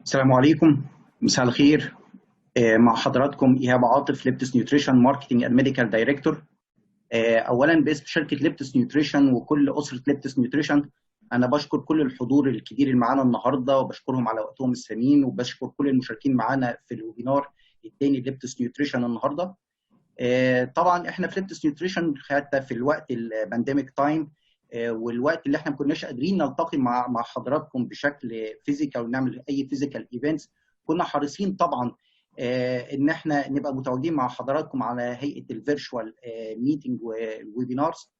السلام عليكم، مساء الخير. مع حضراتكم إيهاب عاطف، ليبتس نيوتريشن ماركتنج اند ميديكال دايركتور. اولا باسم شركه ليبتس نيوتريشن وكل اسره ليبتس نيوتريشن، انا بشكر كل الحضور الكبير اللي معانا النهارده وبشكرهم على وقتهم الثمين، وبشكر كل المشاركين معانا في الويبينار الثاني ليبتس نيوتريشن النهارده. طبعا احنا في ليبتس نيوتريشن حتى في الوقت البانديميك تايم والوقت اللي احنا ما كناش قادرين نلتقي مع حضراتكم بشكل فيزيكال ونعمل اي فيزيكال ايفنتس، كنا حريصين طبعا ان احنا نبقى متواجدين مع حضراتكم على هيئه الفيرتشوال ميتنج والويبينارز.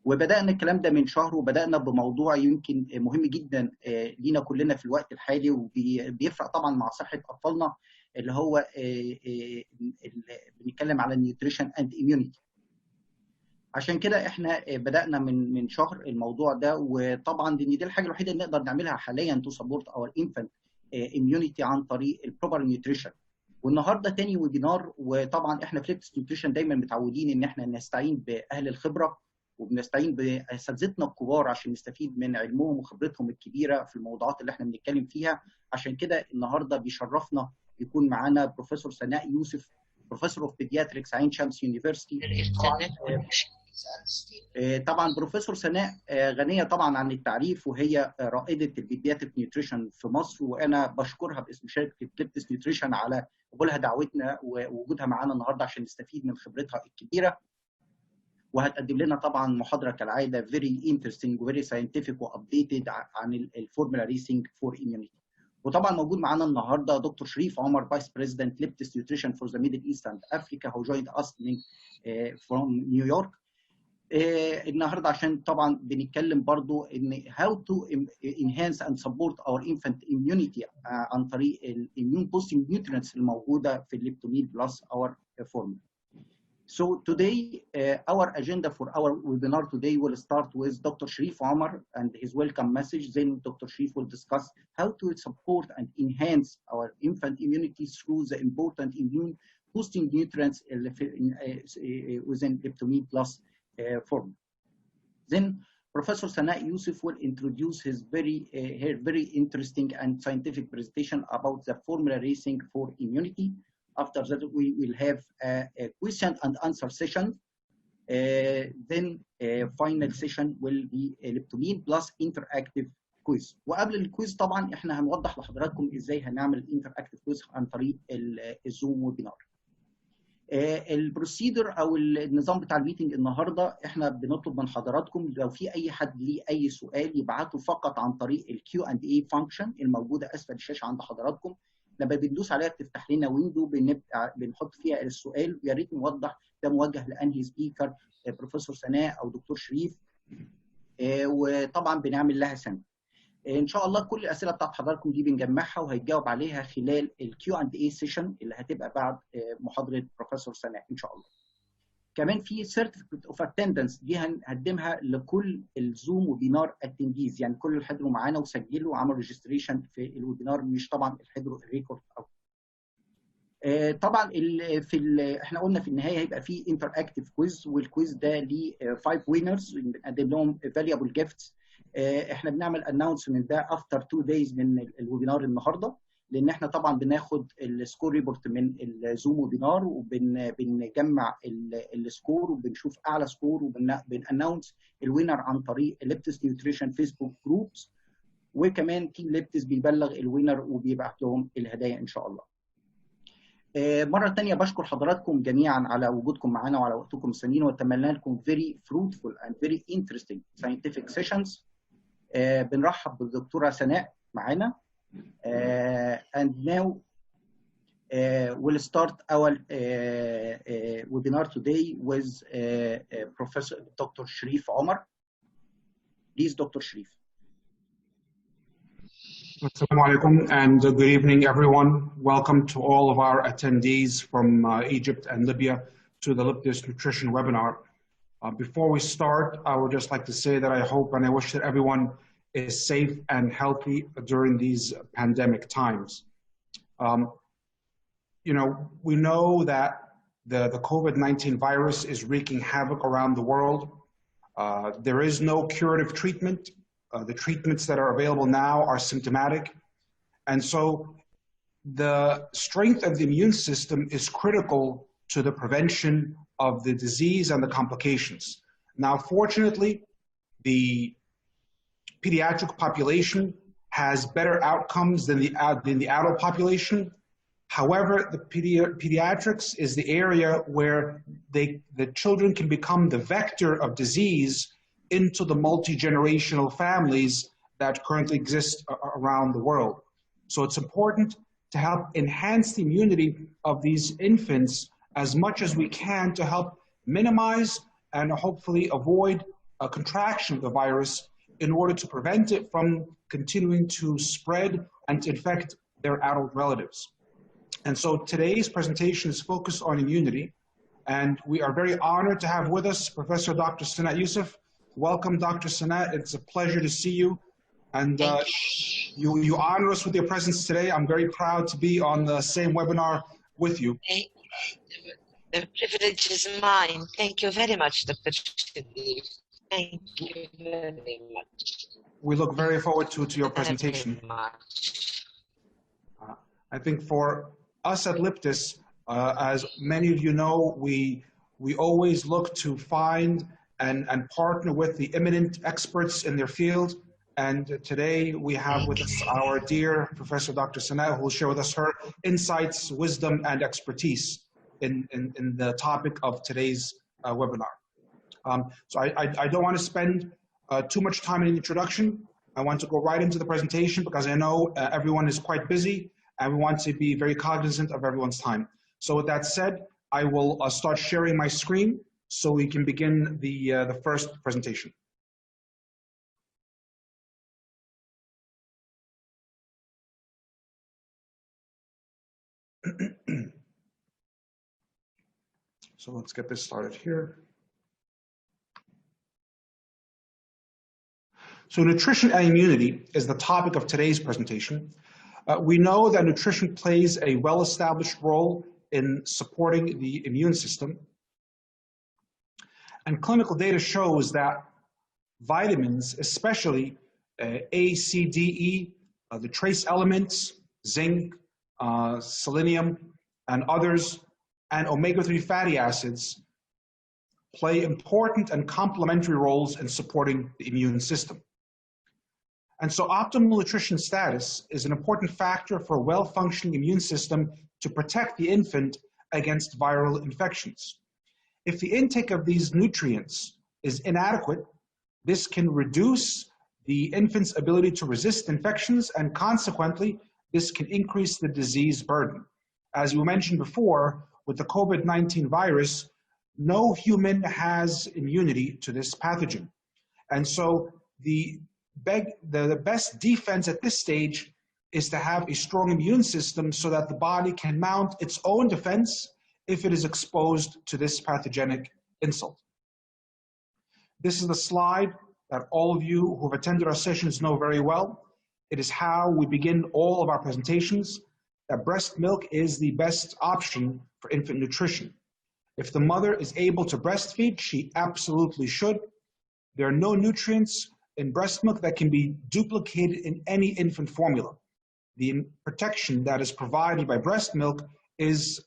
وبدانا الكلام ده من شهر، وبدانا بموضوع يمكن مهم جدا لينا كلنا في الوقت الحالي، وبيفرق طبعا مع صحه اطفالنا، اللي هو بنتكلم على النيوتريشن اند اميونيتي. عشان كده احنا بدانا من شهر الموضوع ده، وطبعا دي الحاجه الوحيده اللي نقدر نعملها حاليا تو سبورت اور انفانت اميونيتي عن طريق البروبر نيوتريشن. والنهارده تاني ويبينار، وطبعا احنا في ليبتس نيوتريشن دايما متعودين ان احنا نستعين باهل الخبره وبنستعين باساتذتنا الكبار عشان نستفيد من علمهم وخبرتهم الكبيره في الموضوعات اللي احنا بنتكلم فيها. عشان كده النهارده بيشرفنا يكون معانا بروفيسور سناء يوسف، بروفيسور اوف بيدياتريكس عين شمس يونيفرسيتي. طبعا بروفيسور سناء غنيه طبعا عن التعريف، وهي رائده البيدياتريك نيوتريشن في مصر، وانا بشكرها باسم شركه ليبتس نيوتريشن على قبولها دعوتنا ووجودها معانا النهارده عشان نستفيد من خبرتها الكبيره. وهتقدم لنا طبعا محاضره كالعاده فيري انترستنج وفيري ساينتفك وابديتد عن الفورمولا ريسنج فور اميونيتي. وطبعا موجود معانا النهارده دكتور شريف عمر، فايس بريزيدنت ليبتس نيوتريشن فور ذا ميدل ايست اند افريكا، هو جويند اس فروم نيويورك. النهارده عشان طبعا بنتكلم برضو ان how to enhance and support our infant immunity عن طريق الاميون بوستنج نيوترينتس الموجوده في الليبتوميد بلس اور فورمولا. So today our agenda for our webinar today will start with Dr. Sharif Omar and his welcome message. Then Dr. Sharif will discuss how to support and enhance our infant immunity through the important immune boosting nutrients within Liptomid Plus form. Then Professor Sanaa Yusuf will introduce her very interesting and scientific presentation about the formula racing for immunity. After that, we will have a question and answer session. Then final session will be a Liptomid plus interactive quiz. وقبل الكويز طبعا احنا هنوضح لحضراتكم ازاي هنعمل interactive quiz عن طريق الزوم ويبينار. البروسيدر او النظام بتاع الميتنج النهارده، احنا بنطلب من حضراتكم لو في اي حد ليه اي سؤال يبعته فقط عن طريق الكيو اند اي فانكشن الموجوده اسفل الشاشه عند حضراتكم. لما بندوس عليها بتفتح لنا ويندو بنحط فيها السؤال، ويا ريت نوضح ده موجه لانهي سبيكر، بروفيسور سناء او دكتور شريف، وطبعا بنعمل لها سند. ان شاء الله كل الاسئله بتاعت حضراتكم دي بنجمعها وهيتجاوب عليها خلال الكيو اند اي سيشن اللي هتبقى بعد محاضره بروفيسور سناء ان شاء الله. كمان في سيرتيفيكت اوف اتندنس دي هنقدمها لكل الزوم ويبينار اتنديز، يعني كل اللي حضروا معانا وسجلوا وعملوا ريجستريشن في الويبينار، مش طبعا حضروا الريكورد او طبعا احنا قلنا في النهايه هيبقى في انتر اكتيف كويز، والكويز ده ليه 5 وينرز بنقدم لهم فاليبل جيفتس. احنا بنعمل اناونسمنت ده افتر 2 دايز من الويبينار النهارده، لان احنا طبعا بناخد السكور ريبورت من الزوم ويبينار وبنجمع السكور وبنشوف اعلى سكور وبناناونس الوينر عن طريق ليبتس نيوتريشن فيسبوك جروبس، وكمان تيم ليبتس بيبلغ الوينر وبيبعت لهم الهدايا ان شاء الله. مرة ثانية بشكر حضراتكم جميعا على وجودكم معنا وعلى وقتكم الثمين، واتمنى لكم very fruitful and very interesting scientific sessions. بنرحب بالدكتورة سناء معانا. And now we'll start our webinar today with Professor Dr. Sharif Omar. Please, Dr. Sharif. Assalamu alaikum and good evening, everyone. Welcome to all of our attendees from Egypt and Libya to the Liptis Nutrition webinar. Before we start, I would just like to say that I hope and I wish that everyone is safe and healthy during these pandemic times. We know that the COVID-19 virus is wreaking havoc around the world. There is no curative treatment. The treatments that are available now are symptomatic. And so the strength of the immune system is critical to the prevention of the disease and the complications. Now, fortunately, the pediatric population has better outcomes than the adult population. However, the pediatrics is the area where the children can become the vector of disease into the multi-generational families that currently exist around the world. So it's important to help enhance the immunity of these infants as much as we can to help minimize and hopefully avoid a contraction of the virus in order to prevent it from continuing to spread and to infect their adult relatives. And so today's presentation is focused on immunity, and we are very honored to have with us Professor Dr. Sanaa Yossef. Welcome, Dr. Sanaa. It's a pleasure to see you. And you honor us with your presence today. I'm very proud to be on the same webinar with you. The privilege is mine. Thank you very much, Dr. Shadid. Thank you very much. We look very forward to your presentation. I think for us at Liptis, as many of you know, we always look to find and partner with the eminent experts in their field. And today we have with us our dear Professor Dr. Sanaa, who will share with us her insights, wisdom, and expertise in the topic of today's webinar. So I don't want to spend too much time in the introduction. I want to go right into the presentation because I know everyone is quite busy and we want to be very cognizant of everyone's time. So with that said, I will start sharing my screen so we can begin the first presentation. So let's get this started here. So nutrition and immunity is the topic of today's presentation. We know that nutrition plays a well-established role in supporting the immune system. And clinical data shows that vitamins, especially A, C, D, E, the trace elements, zinc, selenium, and others, and omega-3 fatty acids play important and complementary roles in supporting the immune system. And so optimal nutrition status is an important factor for a well-functioning immune system to protect the infant against viral infections. If the intake of these nutrients is inadequate, this can reduce the infant's ability to resist infections, and consequently, this can increase the disease burden. As you mentioned before, with the COVID-19 virus, no human has immunity to this pathogen. And so the best defense at this stage is to have a strong immune system so that the body can mount its own defense if it is exposed to this pathogenic insult. This is the slide that all of you who have attended our sessions know very well. It is how we begin all of our presentations, that breast milk is the best option for infant nutrition. If the mother is able to breastfeed, she absolutely should. There are no nutrients in breast milk that can be duplicated in any infant formula. The protection that is provided by breast milk is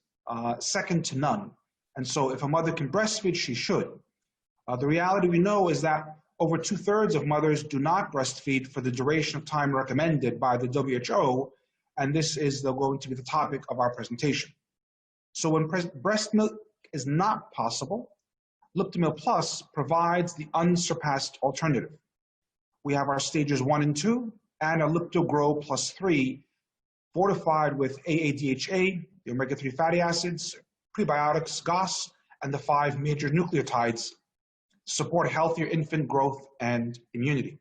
second to none. And so if a mother can breastfeed, she should. The reality we know is that over 2/3 of mothers do not breastfeed for the duration of time recommended by the WHO, and this is going to be the topic of our presentation. So when breast milk is not possible, Liptomil Plus provides the unsurpassed alternative. We have our stages 1 and 2 and a LiptoGrow Plus 3 fortified with AADHA, the omega-3 fatty acids, prebiotics, GOS, and the 5 major nucleotides support healthier infant growth and immunity.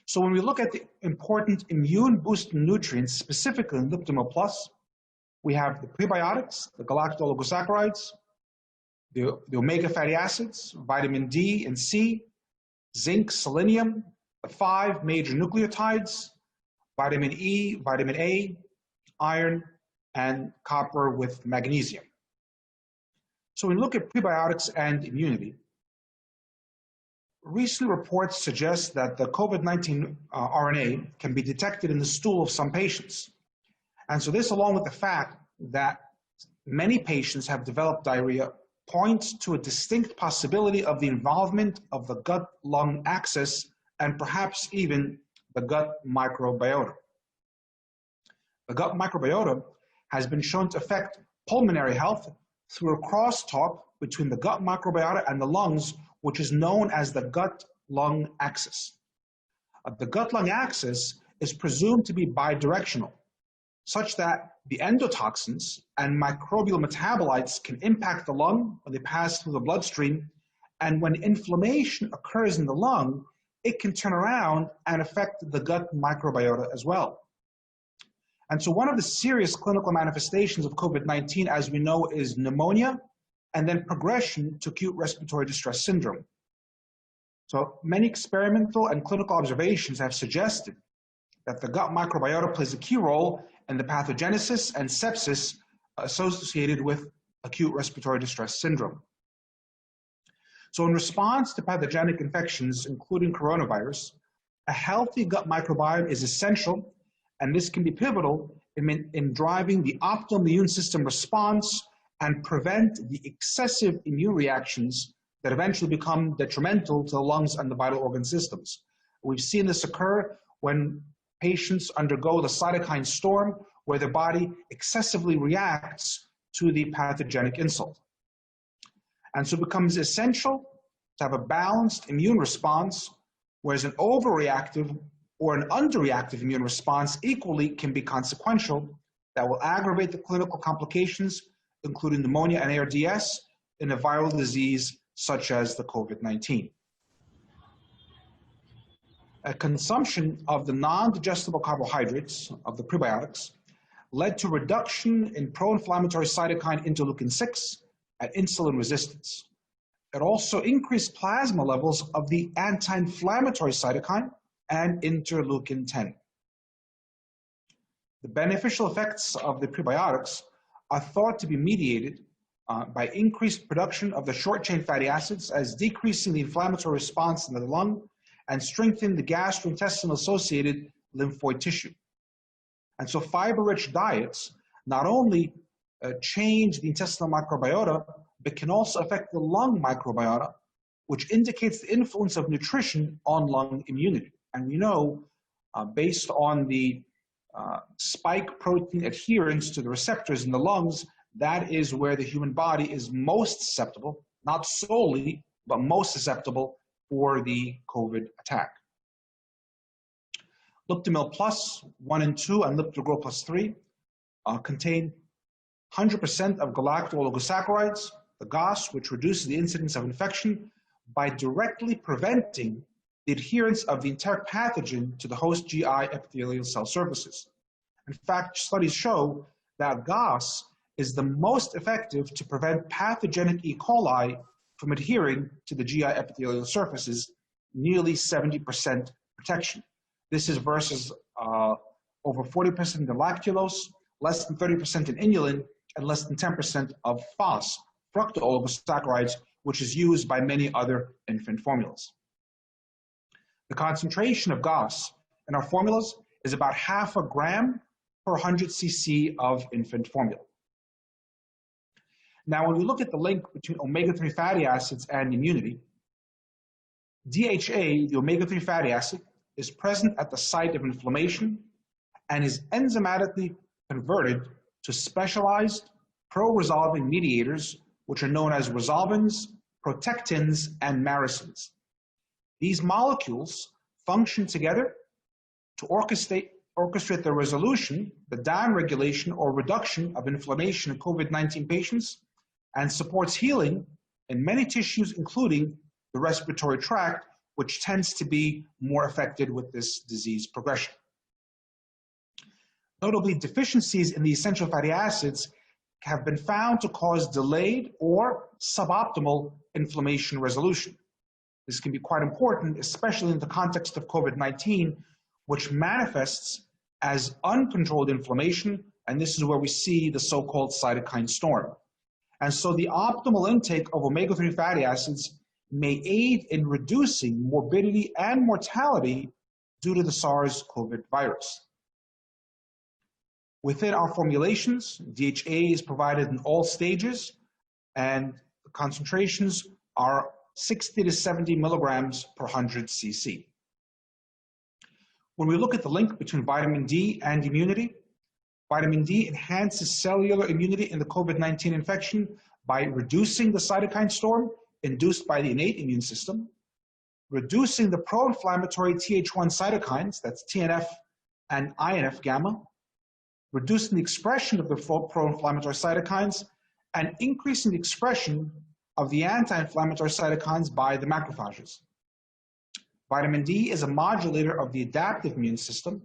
So when we look at the important immune boosting nutrients, specifically in Liptomil Plus, we have the prebiotics, the galacto-oligosaccharides, the omega fatty acids, vitamin D and C, zinc, selenium, the 5 major nucleotides, vitamin E, vitamin A, iron, and copper with magnesium. So when we look at prebiotics and immunity, recent reports suggest that the COVID-19 RNA can be detected in the stool of some patients. And so this, along with the fact that many patients have developed diarrhea, points to a distinct possibility of the involvement of the gut-lung axis and perhaps even the gut microbiota. The gut microbiota has been shown to affect pulmonary health through a crosstalk between the gut microbiota and the lungs, which is known as the gut-lung axis. The gut-lung axis is presumed to be bidirectional, such that the endotoxins and microbial metabolites can impact the lung when they pass through the bloodstream, and when inflammation occurs in the lung, it can turn around and affect the gut microbiota as well. And so one of the serious clinical manifestations of COVID-19, as we know, is pneumonia and then progression to acute respiratory distress syndrome. So many experimental and clinical observations have suggested that the gut microbiota plays a key role in the pathogenesis and sepsis associated with acute respiratory distress syndrome. So in response to pathogenic infections, including coronavirus, a healthy gut microbiome is essential, and this can be pivotal in driving the optimal immune system response and prevent the excessive immune reactions that eventually become detrimental to the lungs and the vital organ systems. We've seen this occur when patients undergo the cytokine storm, where their body excessively reacts to the pathogenic insult. And so it becomes essential to have a balanced immune response, whereas an overreactive or an underreactive immune response equally can be consequential, that will aggravate the clinical complications, including pneumonia and ARDS, in a viral disease such as the COVID-19. A consumption of the non-digestible carbohydrates of the prebiotics led to reduction in pro-inflammatory cytokine interleukin-6 and insulin resistance. It also increased plasma levels of the anti-inflammatory cytokine and interleukin-10. The beneficial effects of the prebiotics are thought to be mediated by increased production of the short-chain fatty acids, as decreasing the inflammatory response in the lung and strengthening the gastrointestinal-associated lymphoid tissue. And so fiber-rich diets not only change the intestinal microbiota, but can also affect the lung microbiota, which indicates the influence of nutrition on lung immunity. And we know, based on the spike protein adherence to the receptors in the lungs, that is where the human body is most susceptible, not solely, but most susceptible for the COVID attack. Liptomil Plus 1 and 2 and Liptogro Plus 3 contain 100% of galacto-oligosaccharides, the GOS, which reduces the incidence of infection by directly preventing the adherence of the enteric pathogen to the host GI epithelial cell surfaces. In fact, studies show that GOS is the most effective to prevent pathogenic E. coli from adhering to the GI epithelial surfaces, nearly 70% protection. This is versus over 40% in lactulose, less than 30% in inulin, and less than 10% of FOS, fructooligosaccharides, which is used by many other infant formulas. The concentration of GOS in our formulas is about 0.5 gram per 100 cc of infant formula. Now, when we look at the link between omega-3 fatty acids and immunity, DHA, the omega-3 fatty acid, is present at the site of inflammation and is enzymatically converted to specialized pro-resolving mediators, which are known as resolvins, protectins, and maricins. These molecules function together to orchestrate the resolution, the downregulation or reduction of inflammation in COVID-19 patients, and supports healing in many tissues, including the respiratory tract, which tends to be more affected with this disease progression. Notably, deficiencies in the essential fatty acids have been found to cause delayed or suboptimal inflammation resolution. This can be quite important, especially in the context of COVID-19, which manifests as uncontrolled inflammation, and this is where we see the so-called cytokine storm. And so the optimal intake of omega-3 fatty acids may aid in reducing morbidity and mortality due to the SARS-CoV virus. Within our formulations, DHA is provided in all stages, and the concentrations are 60 to 70 milligrams per 100 cc. When we look at the link between vitamin D and immunity, vitamin D enhances cellular immunity in the COVID-19 infection by reducing the cytokine storm induced by the innate immune system, reducing the pro-inflammatory Th1 cytokines, that's TNF and INF gamma, reducing the expression of the pro-inflammatory cytokines, and increasing the expression of the anti-inflammatory cytokines by the macrophages. Vitamin D is a modulator of the adaptive immune system.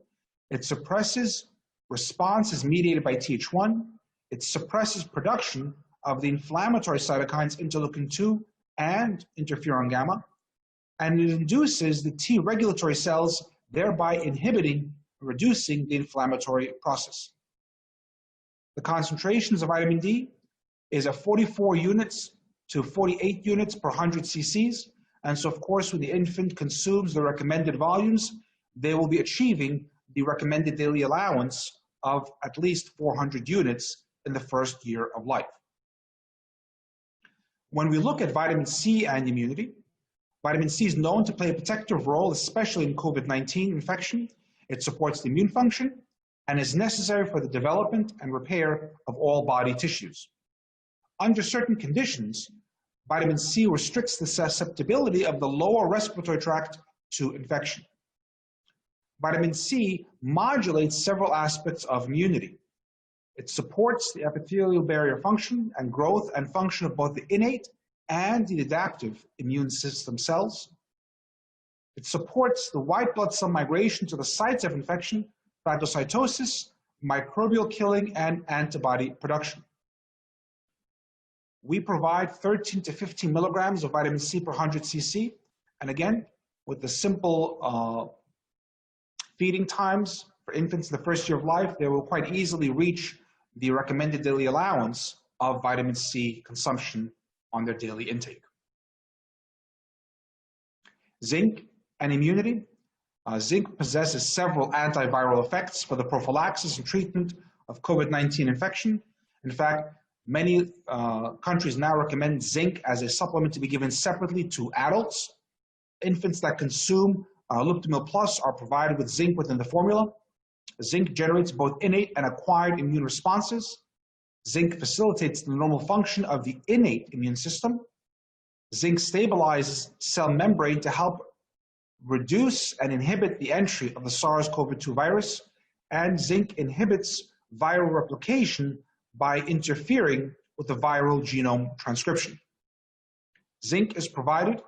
It suppresses responses mediated by Th1. It suppresses production of the inflammatory cytokines interleukin-2 and interferon gamma, and it induces the T regulatory cells, thereby inhibiting, reducing the inflammatory process. The concentrations of vitamin D is at 44 units to 48 units per 100 cc's, and so of course when the infant consumes the recommended volumes, they will be achieving the recommended daily allowance of at least 400 units in the first year of life. When we look at vitamin C and immunity, vitamin C is known to play a protective role, especially in COVID-19 infection. It supports the immune function and is necessary for the development and repair of all body tissues. Under certain conditions, vitamin C restricts the susceptibility of the lower respiratory tract to infection. Vitamin C modulates several aspects of immunity. It supports the epithelial barrier function and growth and function of both the innate and the adaptive immune system cells. It supports the white blood cell migration to the sites of infection, phagocytosis, microbial killing, and antibody production. We provide 13 to 15 milligrams of vitamin C per 100 cc, and again, with the simple feeding times for infants in the first year of life, they will quite easily reach the recommended daily allowance of vitamin C consumption on their daily intake. Zinc and immunity. Zinc possesses several antiviral effects for the prophylaxis and treatment of COVID-19 infection. In fact, many countries now recommend zinc as a supplement to be given separately to adults. Infants that consume Liptomil Plus are provided with zinc within the formula. Zinc generates both innate and acquired immune responses. Zinc facilitates the normal function of the innate immune system. Zinc stabilizes cell membrane to help reduce and inhibit the entry of the SARS-CoV-2 virus, and zinc inhibits viral replication by interfering with the viral genome transcription. Zinc is provided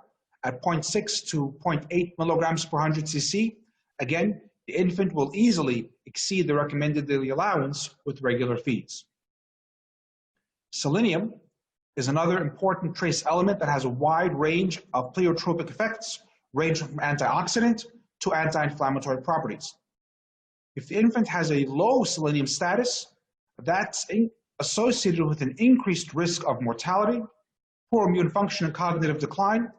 at 0.6 to 0.8 milligrams per 100 cc. Again, the infant will easily exceed the recommended daily allowance with regular feeds. Selenium is another important trace element that has a wide range of pleiotropic effects, ranging from antioxidant to anti-inflammatory properties. If the infant has a low selenium status, that's associated with an increased risk of mortality, poor immune function, and cognitive decline,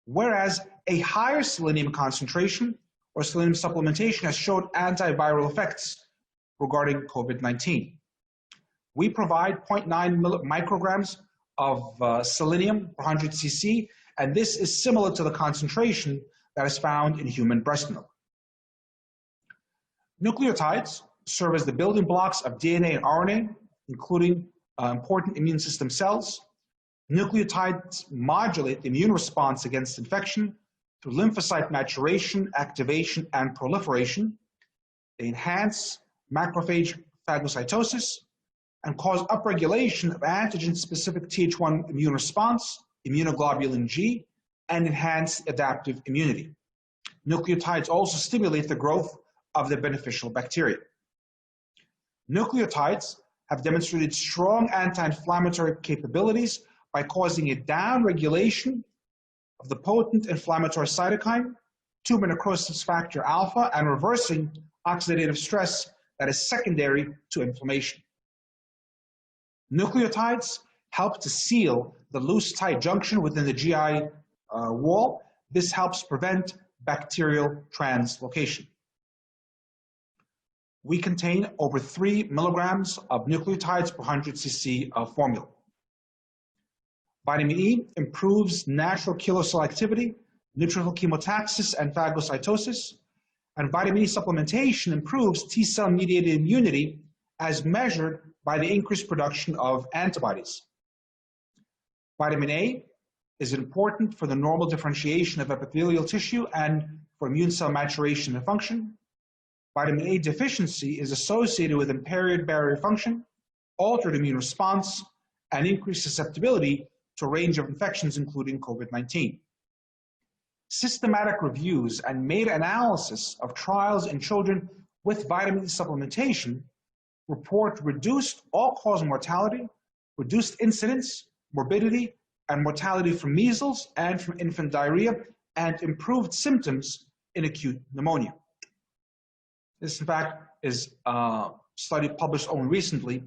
whereas a higher selenium concentration or selenium supplementation has shown antiviral effects regarding COVID-19. We provide 0.9 micrograms of selenium per 100 cc, and this is similar to the concentration that is found in human breast milk. Nucleotides serve as the building blocks of DNA and RNA, including important immune system cells. Nucleotides modulate the immune response against infection through lymphocyte maturation, activation, and proliferation. They enhance macrophage phagocytosis and cause upregulation of antigen-specific Th1 immune response, immunoglobulin G, and enhance adaptive immunity. Nucleotides also stimulate the growth of the beneficial bacteria. Nucleotides have demonstrated strong anti-inflammatory capabilities by causing a downregulation of the potent inflammatory cytokine, tumor necrosis factor alpha, and reversing oxidative stress that is secondary to inflammation. Nucleotides help to seal the loose tight junction within the GI wall. This helps prevent bacterial translocation. we contain over 3 milligrams of nucleotides per 100 cc of formula. Vitamin E improves natural killer cell activity, neutrophil chemotaxis, and phagocytosis. And vitamin E supplementation improves T-cell mediated immunity as measured by the increased production of antibodies. Vitamin A is important for the normal differentiation of epithelial tissue and for immune cell maturation and function. Vitamin A deficiency is associated with impaired barrier function, altered immune response, and increased susceptibility to a range of infections, including COVID-19. Systematic reviews and meta-analysis of trials in children with vitamin E supplementation report reduced all-cause mortality, reduced incidence, morbidity, and mortality from measles and from infant diarrhea, and improved symptoms in acute pneumonia. This, in fact, is a study published only recently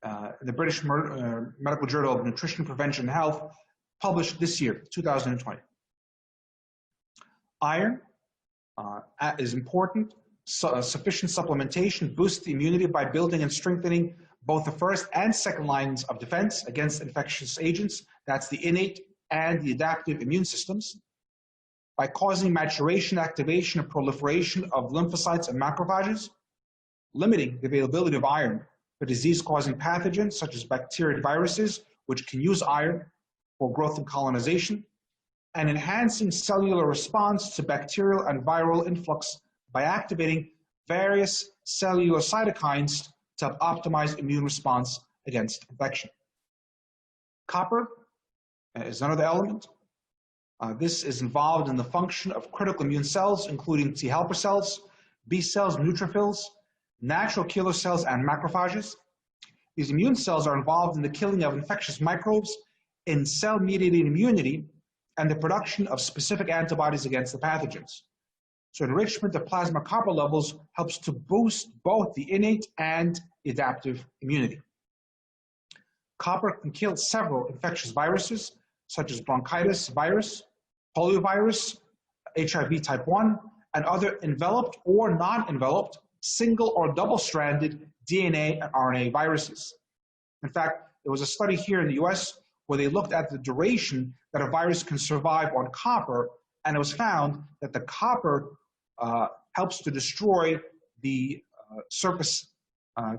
in the British Medical Journal of Nutrition, Prevention, and Health, published this year, 2020. Iron is important. Sufficient supplementation boosts the immunity by building and strengthening both the first and second lines of defense against infectious agents. That's the innate and the adaptive immune systems. By causing maturation, activation, and proliferation of lymphocytes and macrophages, limiting the availability of iron for disease-causing pathogens such as bacteria and viruses, which can use iron for growth and colonization, and enhancing cellular response to bacterial and viral influx by activating various cellular cytokines to optimize immune response against infection. Copper is another element. This is involved in the function of critical immune cells, including T helper cells, B cells, neutrophils, natural killer cells, and macrophages. These immune cells are involved in the killing of infectious microbes, in cell-mediated immunity, and the production of specific antibodies against the pathogens. So enrichment of plasma copper levels helps to boost both the innate and adaptive immunity. Copper can kill several infectious viruses, such as bronchitis virus, poliovirus, HIV type 1, and other enveloped or non-enveloped single or double-stranded DNA and RNA viruses. In fact, there was a study here in the US where they looked at the duration that a virus can survive on copper, and it was found that the copper helps to destroy the surface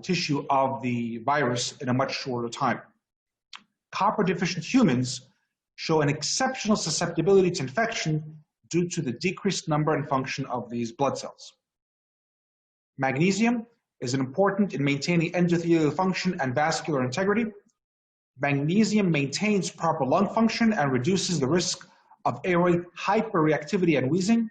tissue of the virus in a much shorter time. Copper-deficient humans show an exceptional susceptibility to infection due to the decreased number and function of these blood cells. Magnesium is important in maintaining endothelial function and vascular integrity. Magnesium maintains proper lung function and reduces the risk of airway hyperreactivity and wheezing.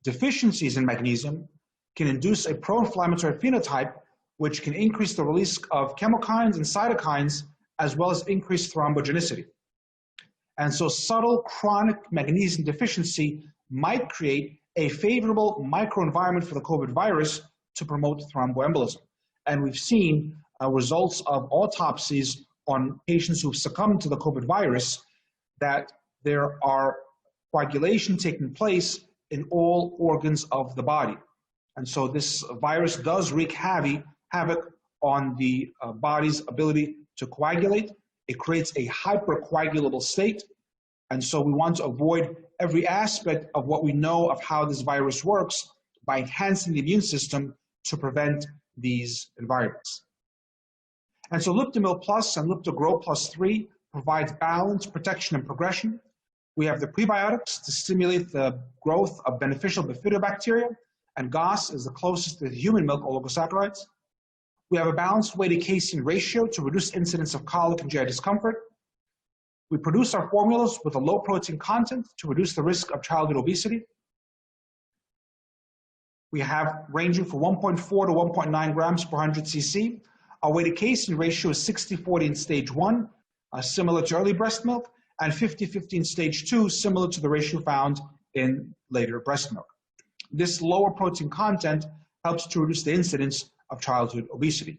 Deficiencies in magnesium can induce a pro-inflammatory phenotype, which can increase the release of chemokines and cytokines, as well as increase thrombogenicity. And so subtle chronic magnesium deficiency might create a favorable microenvironment for the COVID virus to promote thromboembolism. And we've seen results of autopsies on patients who've succumbed to the COVID virus that there are coagulation taking place in all organs of the body. And so this virus does wreak havoc on the body's ability to coagulate. It creates a hypercoagulable state. And so we want to avoid every aspect of what we know of how this virus works by enhancing the immune system to prevent these environments. And so Liptomil Plus and Liptogrow Plus 3 provides balance, protection, and progression. We have the prebiotics to stimulate the growth of beneficial bifidobacteria, and GOS is the closest to the human milk oligosaccharides. We have a balanced weight to casein ratio to reduce incidence of colic and GI discomfort. We produce our formulas with a low protein content to reduce the risk of childhood obesity. We have ranging from 1.4 to 1.9 grams per 100 cc. Our weight to casein ratio is 60-40 in stage 1, similar to early breast milk, and 50-50 in stage 2, similar to the ratio found in later breast milk. This lower protein content helps to reduce the incidence of childhood obesity.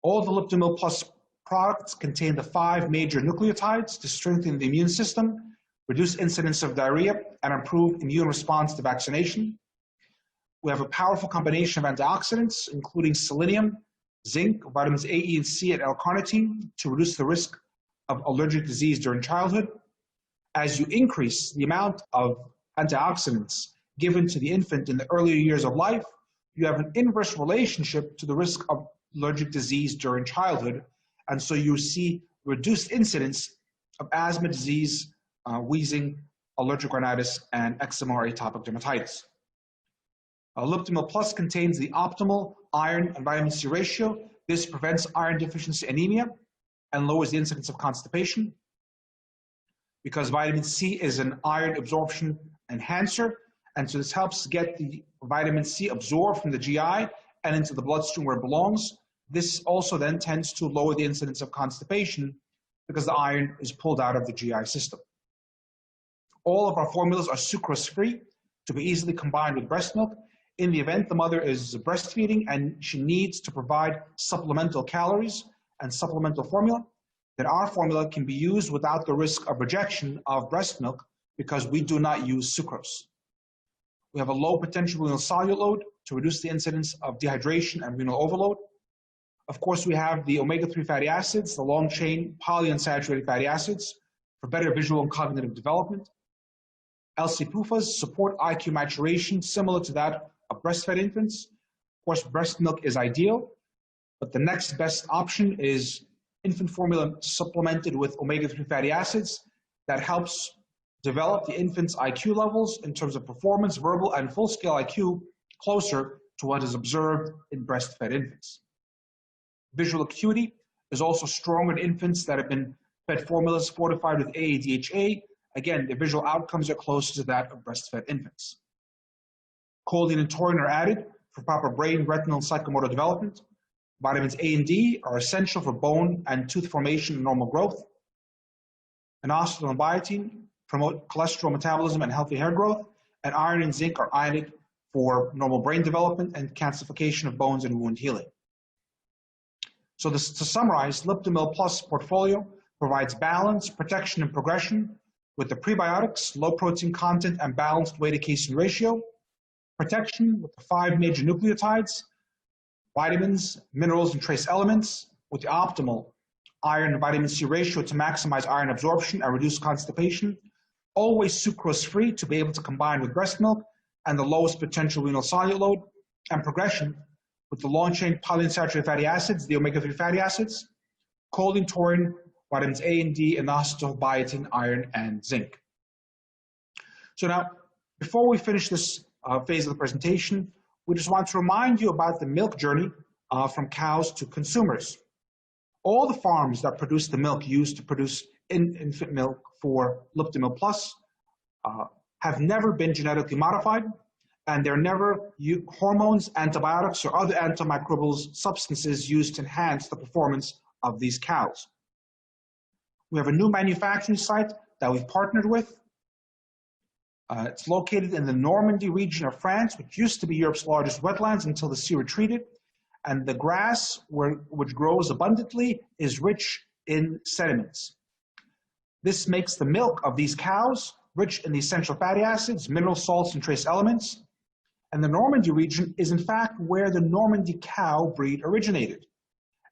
All the Liptomil Plus products contain the 5 major nucleotides to strengthen the immune system, reduce incidence of diarrhea, and improve immune response to vaccination. We have a powerful combination of antioxidants, including selenium, zinc, vitamins A, E, and C, and L-carnitine to reduce the risk of allergic disease during childhood. As you increase the amount of antioxidants given to the infant in the earlier years of life, you have an inverse relationship to the risk of allergic disease during childhood, and so you see reduced incidence of asthma disease, wheezing, allergic rhinitis, and eczema or atopic dermatitis. Liptomil Plus contains the optimal iron and vitamin C ratio. This prevents iron deficiency anemia and lowers the incidence of constipation. Because vitamin C is an iron absorption enhancer, and so this helps get the vitamin C absorbed from the GI and into the bloodstream where it belongs. This also then tends to lower the incidence of constipation because the iron is pulled out of the GI system. All of our formulas are sucrose-free to be easily combined with breast milk. In the event the mother is breastfeeding and she needs to provide supplemental calories and supplemental formula, then our formula can be used without the risk of rejection of breast milk because we do not use sucrose. We have a low potential renal solute load to reduce the incidence of dehydration and renal overload. Of course, we have the omega-3 fatty acids, the long-chain polyunsaturated fatty acids for better visual and cognitive development. LC-PUFAs support IQ maturation similar to that of breastfed infants. Of course, breast milk is ideal, but the next best option is infant formula supplemented with omega-3 fatty acids that helps develop the infant's IQ levels in terms of performance, verbal, and full-scale IQ closer to what is observed in breastfed infants. Visual acuity is also stronger in infants that have been fed formulas fortified with AADHA. Again, the visual outcomes are closer to that of breastfed infants. Choline and taurine are added for proper brain, retinal, and psychomotor development. Vitamins A and D are essential for bone and tooth formation and normal growth. Inositol and biotin promote cholesterol metabolism and healthy hair growth. And iron and zinc are ionic for normal brain development and calcification of bones and wound healing. So to summarize, Liptomil Plus portfolio provides balance, protection, and progression with the prebiotics, low protein content, and balanced weight to casein ratio, protection with the 5 major nucleotides, vitamins, minerals, and trace elements with the optimal iron and vitamin C ratio to maximize iron absorption and reduce constipation, always sucrose-free to be able to combine with breast milk, and the lowest potential renal solute load, and progression with the long-chain polyunsaturated fatty acids, the omega-3 fatty acids, choline, taurine, vitamins A and D, inositol, biotin, iron, and zinc. So now, before we finish this phase of the presentation, we just want to remind you about the milk journey from cows to consumers. All the farms that produce the milk used to produce infant milk for Liptomil Plus have never been genetically modified, and there are never hormones, antibiotics, or other antimicrobial substances used to enhance the performance of these cows. We have a new manufacturing site that we've partnered with. It's located in the Normandy region of France, which used to be Europe's largest wetlands until the sea retreated. And the grass, which grows abundantly, is rich in sediments. This makes the milk of these cows rich in the essential fatty acids, mineral salts, and trace elements. And the Normandy region is in fact where the Normandy cow breed originated.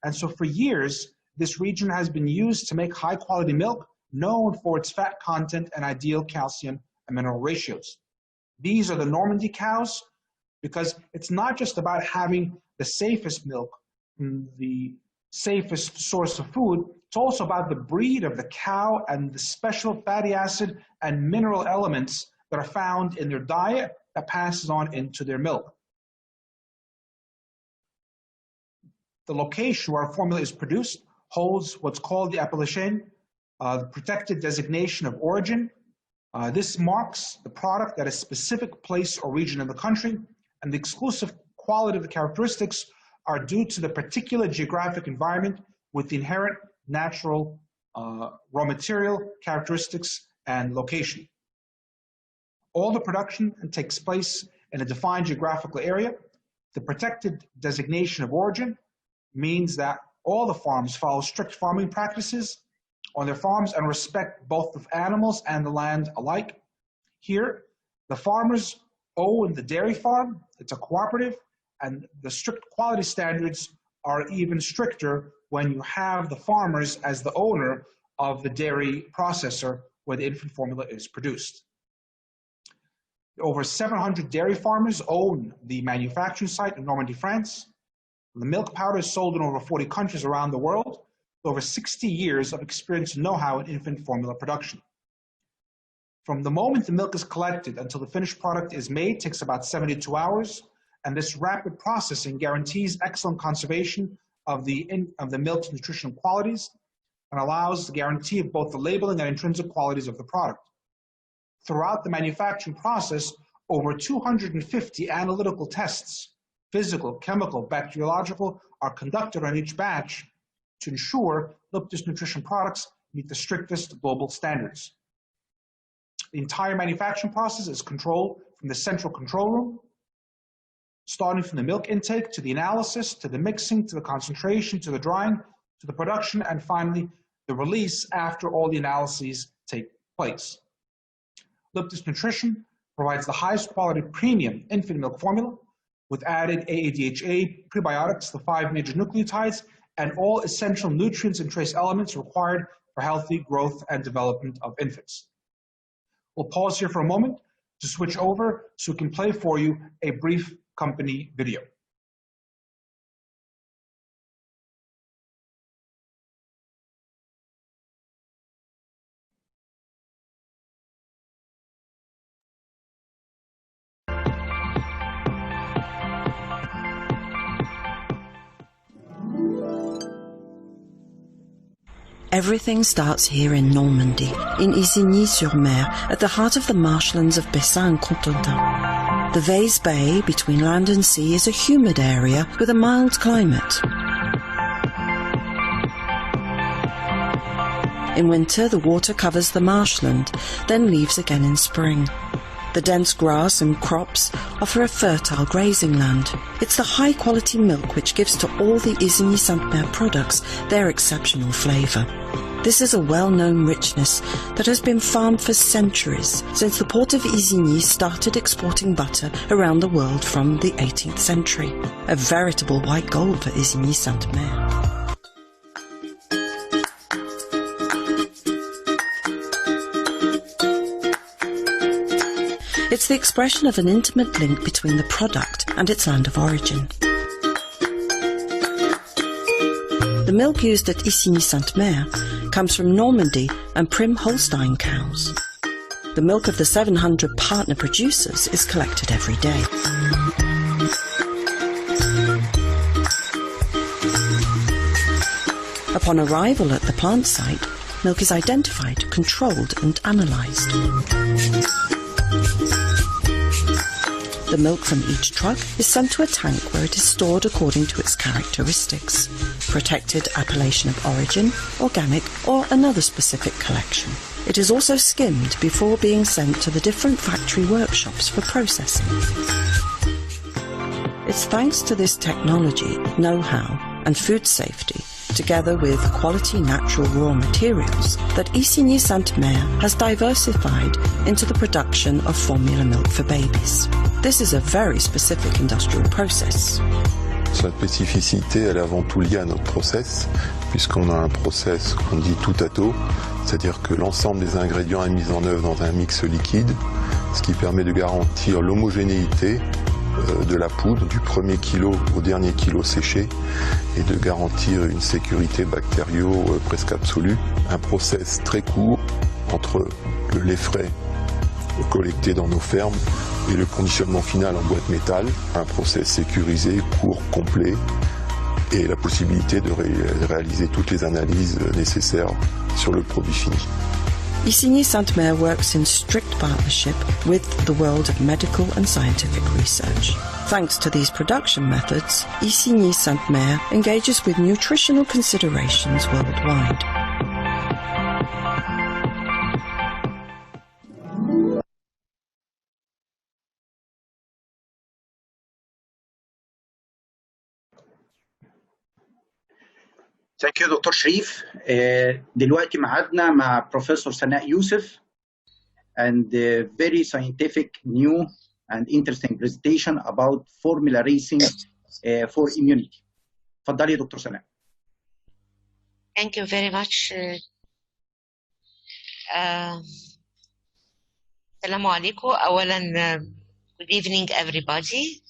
And so for years, this region has been used to make high quality milk, known for its fat content and ideal calcium and mineral ratios. These are the Normandy cows because it's not just about having the safest milk, the safest source of food, it's also about the breed of the cow and the special fatty acid and mineral elements that are found in their diet that passes on into their milk. The location where our formula is produced holds what's called the appellation, the protected designation of origin. This marks the product at a specific place or region in the country, and the exclusive qualitative characteristics are due to the particular geographic environment with the inherent natural raw material characteristics and location. All the production takes place in a defined geographical area. The protected designation of origin means that all the farms follow strict farming practices on their farms and respect both the animals and the land alike. Here, the farmers own the dairy farm, it's a cooperative, and the strict quality standards are even stricter when you have the farmers as the owner of the dairy processor where the infant formula is produced. Over 700 dairy farmers own the manufacturing site in Normandy, France. The milk powder is sold in over 40 countries around the world, with over 60 years of experience and know-how in infant formula production. From the moment the milk is collected until the finished product is made takes about 72 hours, and this rapid processing guarantees excellent conservation of the milk's nutritional qualities and allows the guarantee of both the labeling and intrinsic qualities of the product. Throughout the manufacturing process, over 250 analytical tests, physical, chemical, bacteriological, are conducted on each batch to ensure Liptus nutrition products meet the strictest global standards. The entire manufacturing process is controlled from the central control room, starting from the milk intake to the analysis, to the mixing, to the concentration, to the drying, to the production, and finally the release after all the analyses take place. Liptus Nutrition provides the highest quality premium infant milk formula with added AADHA, prebiotics, the 5 major nucleotides, and all essential nutrients and trace elements required for healthy growth and development of infants. We'll pause here for a moment to switch over so we can play for you a brief company video. Everything starts here in Normandy, in Isigny-sur-Mer, at the heart of the marshlands of Bessin and Cotentin. The Vase Bay, between land and sea, is a humid area with a mild climate. In winter, the water covers the marshland, then leaves again in spring. The dense grass and crops offer a fertile grazing land. It's the high-quality milk which gives to all the Isigny-Sainte-Mer products their exceptional flavour. This is a well-known richness that has been farmed for centuries, since the port of Isigny started exporting butter around the world from the 18th century. A veritable white gold for Isigny-Sainte-Mer. It's the expression of an intimate link between the product and its land of origin. The milk used at Isigny-Sainte-Mer comes from Normandy and Prim Holstein cows. The milk of the 700 partner producers is collected every day. Upon arrival at the plant site, milk is identified, controlled and analysed. The milk from each truck is sent to a tank where it is stored according to its characteristics: protected appellation of origin, organic, or another specific collection. It is also skimmed before being sent to the different factory workshops for processing. It's thanks to this technology, know-how, and food safety, together with quality natural raw materials, that Isigny-Sainte-Mer has diversified into the production of formula milk for babies. This is a very specific industrial process. Sa spécificité, elle est avant tout liée à notre process, puisqu'on a un process qu'on dit tout-à-taux, c'est-à-dire que l'ensemble des ingrédients est mis en œuvre dans un mix liquide, ce qui permet de garantir l'homogénéité de la poudre du premier kilo au dernier kilo séché et de garantir une sécurité bactério presque absolue. Un process très court entre le lait frais collecté dans nos fermes et le conditionnement final en boîte métal. Un process sécurisé, court, complet et la possibilité de réaliser toutes les analyses nécessaires sur le produit fini. Isigny-Sainte-Mer works in strict partnership with the world of medical and scientific research. Thanks to these production methods, Isigny-Sainte-Mer engages with nutritional considerations worldwide. Thank you, Dr. شريف. دلوقتي معادنا مع بروفيسور سناء يوسف and very scientific new and interesting presentation about formula racing for immunity. اتفضلي يا دكتور سناء. Thank you very much. السلام عليكم. أولا good evening everybody.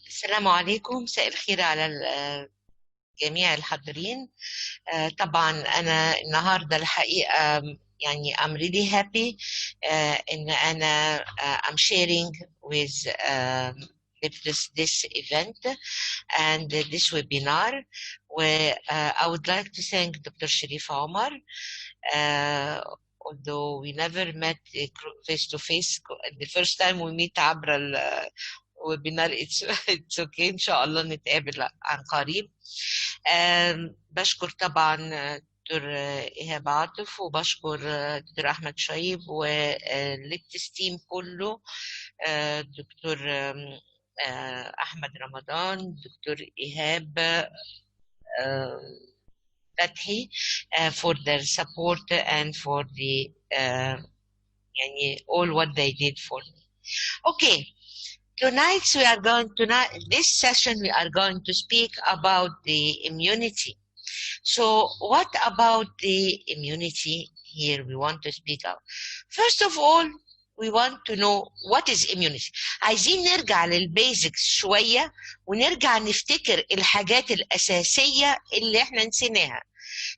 السلام عليكم. مساء الخير على جميع الحاضرين. طبعا أنا النهاردة الحقيقة يعني I'm really happy إن أنا I'm sharing with this event and this webinar. I would like to thank Dr. Sharif Omar. Although we never met face to face, the first time we meet عبر الويبينار it's okay. إن شاء الله نتقابل عن قريب. بشكر طبعا دكتور إيهاب عاطف، وبشكر دكتور أحمد شعيب والليكتس تيم كله، دكتور أحمد رمضان، دكتور إيهاب فتحي for their support and for the يعني all what they did for me. Okay, this session we are going to speak about the immunity. So what about the immunity here we want to speak of? First of all, we want to know what is immunity. عايزين نرجع للبيزكس شوية ونرجع نفتكر الحاجات الأساسية اللي احنا نسيناها.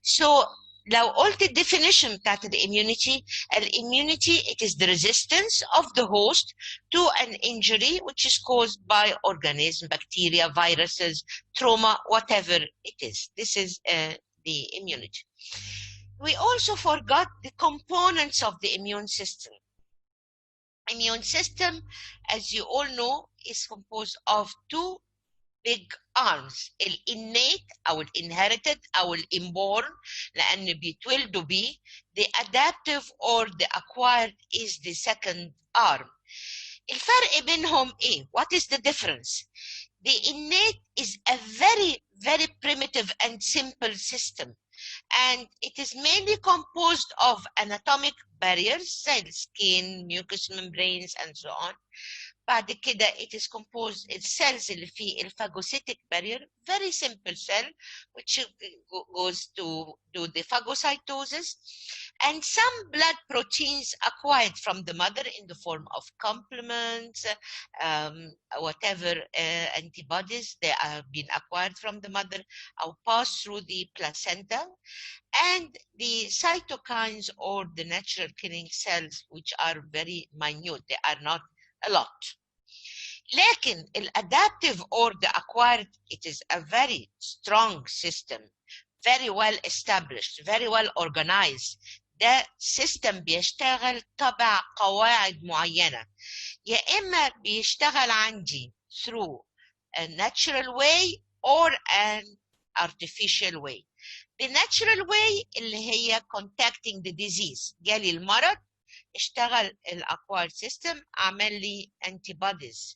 So لو قلت الديفينيشن بتاعت الاميونيتي، الاميونيتي it is the resistance of the host to an injury which is caused by organism, bacteria, viruses, trauma, whatever it is. This is the immunity. We also forgot the components of the immune system. Immune system, as you all know, is composed of two big arms. الإنيت أو الانherited أو الinborn لأن بيتولدوا بيه. The adaptive or the acquired is the second arm. الفرق بينهم إيه؟ What is the difference? The innate is a very, very primitive and simple system, and it is mainly composed of anatomic barriers, زي skin, mucous membranes, and so on. بعد كده it is composed cells اللي فيه الphagocytic barrier, very simple cell which goes to do the phagocytosis, and some blood proteins acquired from the mother in the form of complements, whatever antibodies they have been acquired from the mother or pass through the placenta, and the cytokines or the natural killing cells which are very minute, they are not a lot. لكن الادaptive or the acquired, it is a very strong system, very well established, very well organized. ده system بيشتغل تبع قواعد معينة، يا إما بيشتغل عندي through a natural way or an artificial way. The natural way اللي هي contacting the disease، جالي المرض اشتغل الأكوارد سيستم عمل لي antibodies.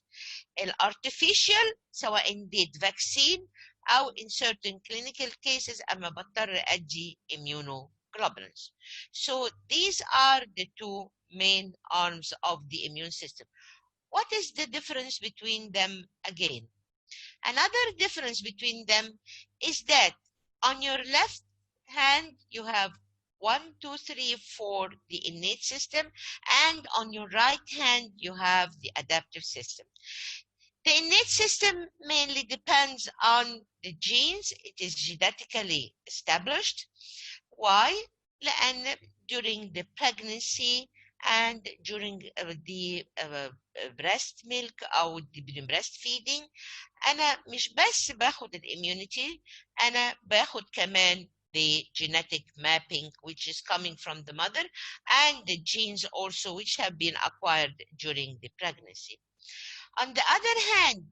الارتفيشال سواء اديت فاكسين او in certain clinical cases اما بضطر ادي immunoglobulins. So these are the two main arms of the immune system. What is the difference between them again? Another difference between them is that on your left hand you have 1, 2, 3, 4, the innate system, and on your right hand you have the adaptive system. The innate system mainly depends on the genes. It is genetically established. Why? لأن during the pregnancy and during the breast milk أو the breastfeeding أنا مش بس باخد الاميونيتي، أنا باخد كمان the genetic mapping which is coming from the mother and the genes also which have been acquired during the pregnancy. On the other hand,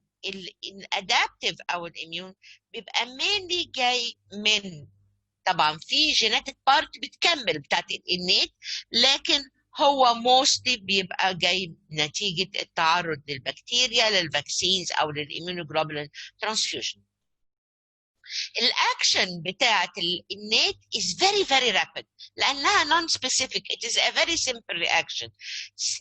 الادابتيف او الاميون بيبقى mainly جاي من طبعا في جينيتك بارت بتكمل بتاعت الانيت، لكن هو موستلي بيبقى جاي نتيجة التعرض للبكتيريا، للفاكسينز أو للإيميونوجلوبولين ترانسفيوجن. الاكشن بتاعت الانيت is very very rapid لانها non-specific. It is a very simple reaction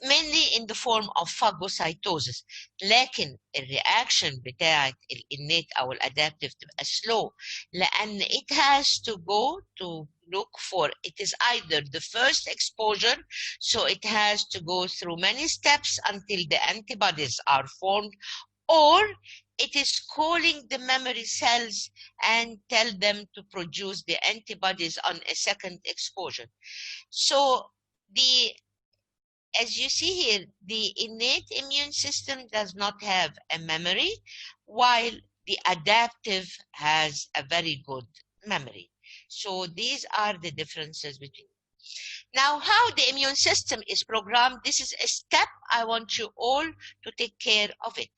mainly in the form of phagocytosis. لكن الرياكشن بتاعت الانيت او الادابتيف تبقى slow لان it has to go to look for, it is either the first exposure, so it has to go through many steps until the antibodies are formed, or it is calling the memory cells and tell them to produce the antibodies on a second exposure. So as you see here, the innate immune system does not have a memory, while the adaptive has a very good memory. So these are the differences between. Now, how the immune system is programmed, this is a step I want you all to take care of it.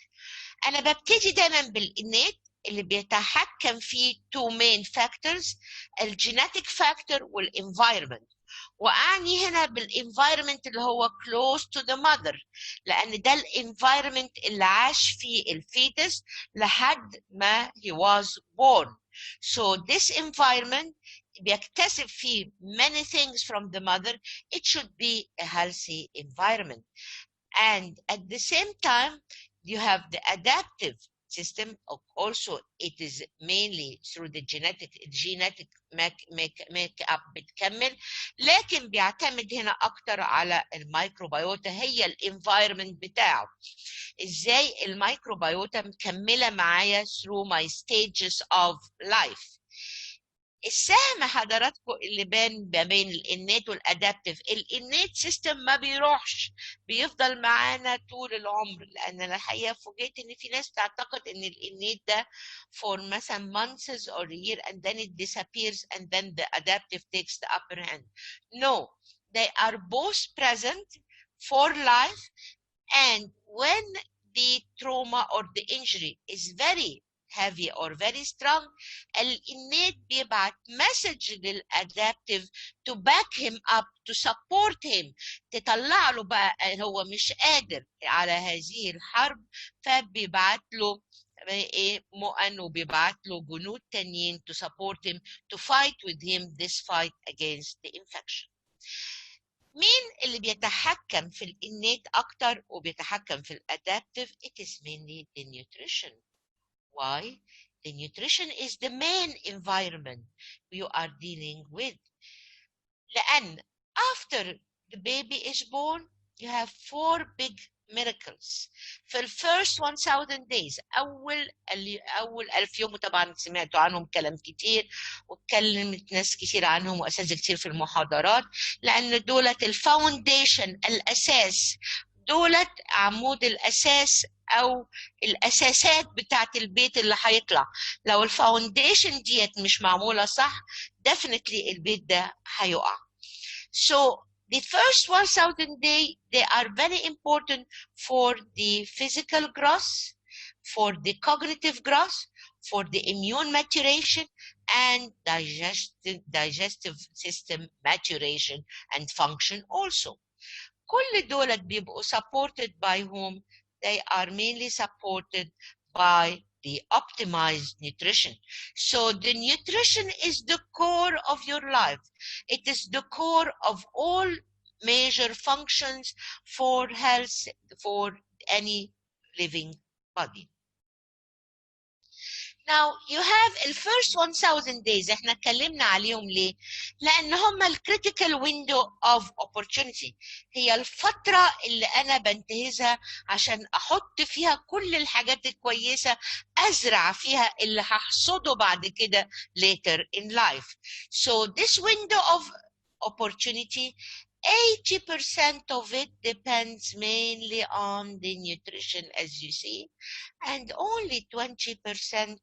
أنا ببتدي دايما بالإنيت اللي بيتحكم فيه two main factors, الجينيتك factor والenvironment. وأعني هنا بالenvironment اللي هو close to the mother لأن ده الenvironment اللي عاش فيه الفيتس لحد ما he was born. So this environment بيكتسب فيه many things from the mother. It should be a healthy environment. And at the same time, you have the adaptive system. Also, it is mainly through the genetic make up بتكمل، لكن بيعتمد هنا أكتر على الميكروبيوتا، هي الانفايرمنت بتاعه. إزاي الميكروبيوتا مكملة معايا through my stages of life. السهم حضراتكم اللي ما بين الانيت والادابتيف، الانيت سيستم ما بيروحش، بيفضل معانا طول العمر. لان انا الحقيقه فوجئت ان في ناس تعتقد ان الانيت ده for مثلا months or a year and then it disappears and then the adaptive takes the upper hand. No, they are both present for life, and when the trauma or the injury is very heavy or very strong, الانيت بيبعت message للادابتيف to back him up, to support him، تطلع له بقى هو مش قادر على هذه الحرب، فبيبعت له ايه مؤن وبيبعت له جنود تانيين to support him to fight with him this fight against the infection. مين اللي بيتحكم في الانيت اكتر وبيتحكم في الادابتيف؟ It is mainly the nutrition. Why? The nutrition is the main environment you are dealing with. لأن after the baby is born, you have 4 big miracles. في first 1000 days، أول 1000 يوم، وطبعا سمعتوا عنهم كلام كتير واتكلمت ناس كتير عنهم وأساتذة كتير في المحاضرات، لأن دولت الفاونديشن، الأساس، دولت عمود الأساس أو الأساسات بتاعت البيت اللي هيطلع. لو الفاونديشن ديت مش معمولة صح، definitely البيت ده هيقع. So the first 1000 days, they are very important for the physical growth, for the cognitive growth, for the immune maturation, and digestive system maturation and function also. كل دولت بيبقوا supported by whom? They are mainly supported by the optimized nutrition. So the nutrition is the core of your life. It is the core of all major functions for health, for any living body. Now you have the first 1000 days. احنا اتكلمنا عليهم ليه؟ لأن هم الكريتيكال ويندو اوف opportunity. هي الفترة اللي أنا بنتهزها عشان أحط فيها كل الحاجات الكويسة، أزرع فيها اللي هحصده بعد كده later in life. So this window of opportunity, 80% of it depends mainly on the nutrition, as you see, and only 20%.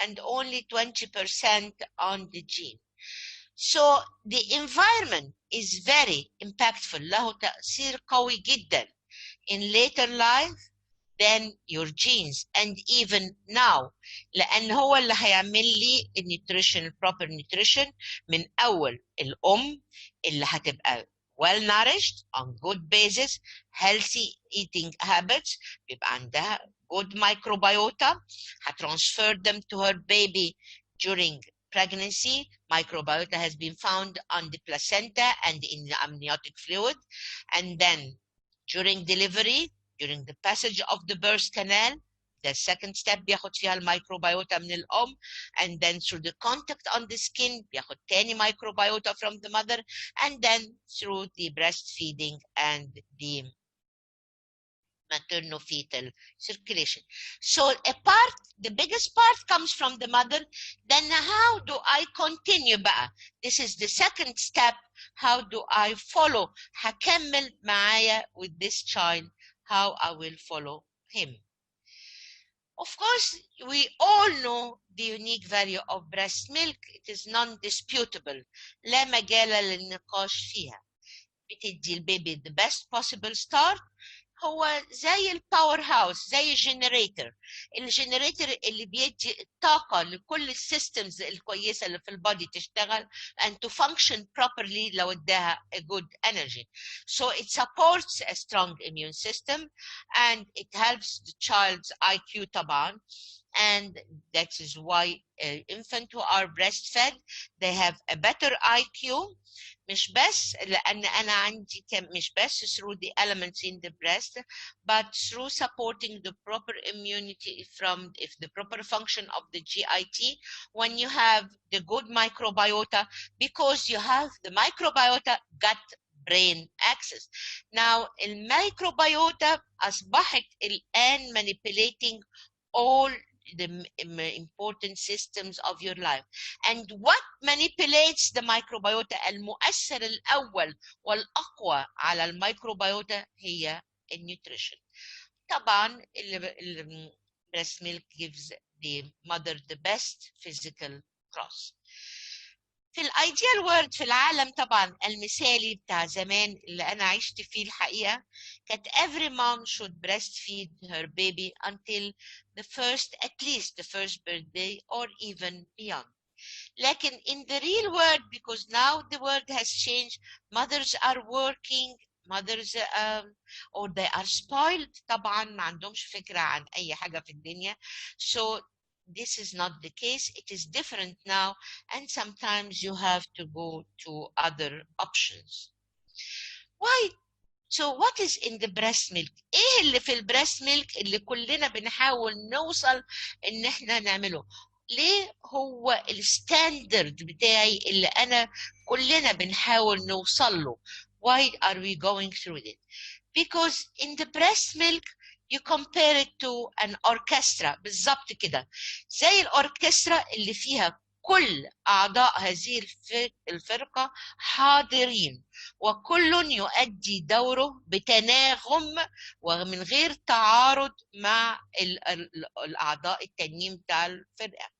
And only 20% on the gene. So the environment is very impactful. له تأثير قوي جدا in later life than your genes and even now، لأن هو اللي هيعمل لي النيوتريشن proper nutrition من أول الأم اللي هتبقى well nourished on good basis healthy eating habits، بيبقى عندها good microbiota، هتtransfer them to her baby during pregnancy. Microbiota has been found on the placenta and in the amniotic fluid, and then during delivery, during the passage of the birth canal, the second step بياخد فيها الميكروبيوتا من الأم، and then through the contact on the skin بياخد تاني microbiota from the mother, and then through the breastfeeding and the maternal-fetal circulation. So the biggest part comes from the mother. Then how do I continue بقى? This is the second step. How do I follow? هكمل معايا with this child. How I will follow him. Of course, we all know the unique value of breast milk. It is non-disputable. لا مجال للنقاش فيها. بتدي البيبي the best possible start. هو زي الباور هاوس، زي الجنريتور اللي بيدي الطاقة لكل السيستمز الكويسة اللي في البودي تشتغل and to function properly لو اداها a good energy. So it supports a strong immune system and it helps the child's IQ طبعا, and that is why infants who are breastfed they have a better IQ. مش بس لأن أنا عندي مش بس through the elements in the breast, but through supporting the proper immunity from the proper function of the GIT when you have the good microbiota, because you have the microbiota gut-brain axis. Now, الميكروبيوتا أصبحت الآن manipulating all the important systems of your life. And what manipulates the microbiota? المؤثر الأول والأقوى على الميكروبيوتا هي النيوتريشن. طبعا breast milk gives the mother the best physical growth. في الايديال وورد في العالم طبعا المثالي بتاع زمان اللي انا عشت فيه الحقيقه كانت every mom should breastfeed her baby until at least the first birthday or even beyond. لكن in the real world, because now the world has changed, mothers are working, mothers or they are spoiled طبعا ما عندهمش فكرة عن أي حاجة في الدنيا. So this is not the case. It is different now, and sometimes you have to go to other options. Why? So what is in the breast milk? ايه اللي في البريست ميلك اللي كلنا بنحاول نوصل ان احنا نعمله؟ ليه هو الستاندرد بتاعي اللي انا كلنا بنحاول نوصل له؟ Why are we going through it? Because in the breast milk you compare it to an orchestra. بالظبط كده زي الأوركسترا اللي فيها كل أعضاء هذه الفرقة حاضرين وكل يؤدي دوره بتناغم ومن غير تعارض مع الأعضاء التانيين بتاع الفرقة.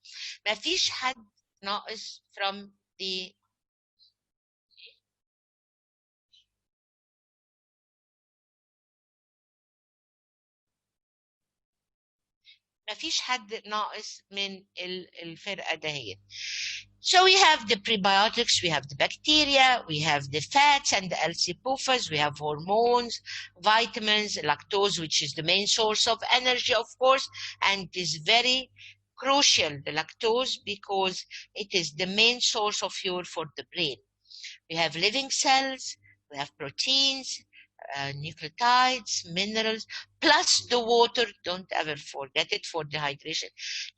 ما فيش حد ناقص from the ما فيش حد ناقص من الفرقة دهيت. So we have the prebiotics, we have the bacteria, we have the fats and the alcipuphas, we have hormones, vitamins, lactose, which is the main source of energy, of course, and it is very crucial, the lactose, because it is the main source of fuel for the brain. We have living cells, we have proteins, nucleotides, minerals, plus the water. Don't ever forget it for dehydration.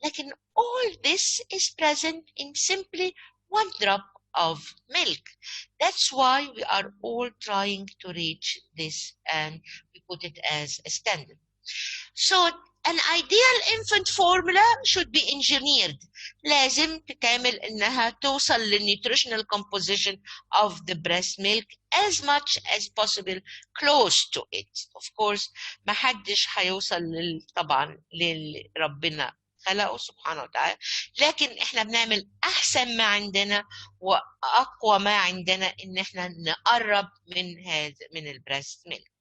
لكن all this is present in simply one drop of milk. That's why we are all trying to reach this, and we put it as a standard. So an ideal infant formula should be engineered. لازم تتعمل انها توصل للnutritional composition of the breast milk as much as possible close to it. Of course ما حدش هيوصل طبعا لربنا خلقه سبحانه وتعالى، لكن احنا بنعمل احسن ما عندنا واقوى ما عندنا ان احنا نقرب من البريست ميلك.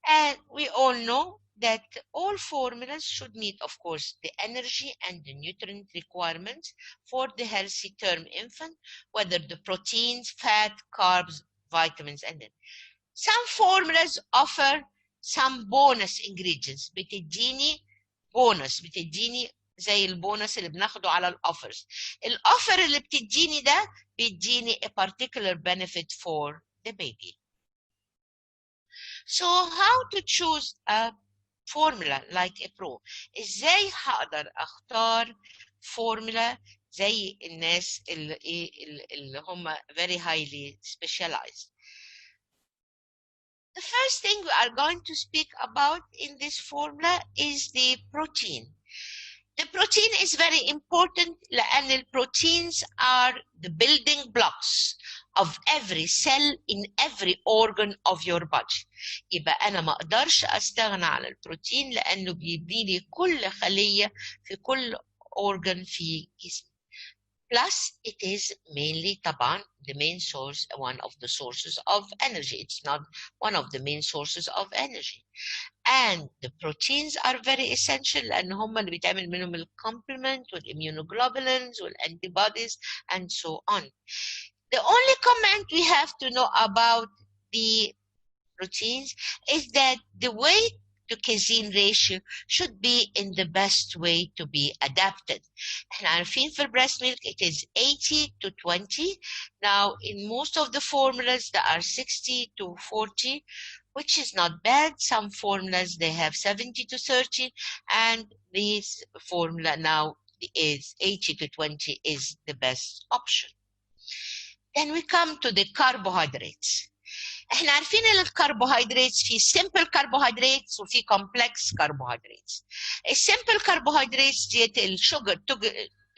And we all know that all formulas should meet, of course, the energy and the nutrient requirements for the healthy term infant, whether the proteins, fat, carbs, vitamins, and then some formulas offer some bonus ingredients. بتديني bonus، بتديني زي البونس اللي بناخده على الاوفرز. الاوفر اللي بتديني ده بيديني a particular benefit for the baby. So how to choose a formula like a pro؟ ازاي هقدر اختار فورمولا زي الناس اللي هم very highly specialized؟ The first thing we are going to speak about in this formula is the protein. The protein is very important لأن البروتينز are the building blocks of every cell in every organ of your body. يبقى أنا ما أقدرش أستغنى عن البروتين لأنه بيبني كل خلية في كل organ في جسمي. Plus, it is mainly طبعا the main source, one of the sources of energy. It's not one of the main sources of energy. And the proteins are very essential لأن هم اللي بيتعمل منهم الcomplement والimmunoglobulins والantibodies and so on. The only comment we have to know about the proteins is that the weight to casein ratio should be in the best way to be adapted. احنا عارفين في breast milk it is 80 to 20. Now in most of the formulas there are 60 to 40, which is not bad. Some formulas they have 70 to 30, and this formula now is 80 to 20 is the best option. Then we come to the carbohydrates. احنا عارفين ان الكربوهيدرات في simple carbohydrates وفي complex carbohydrates. الsimple carbohydrates ديت الشجر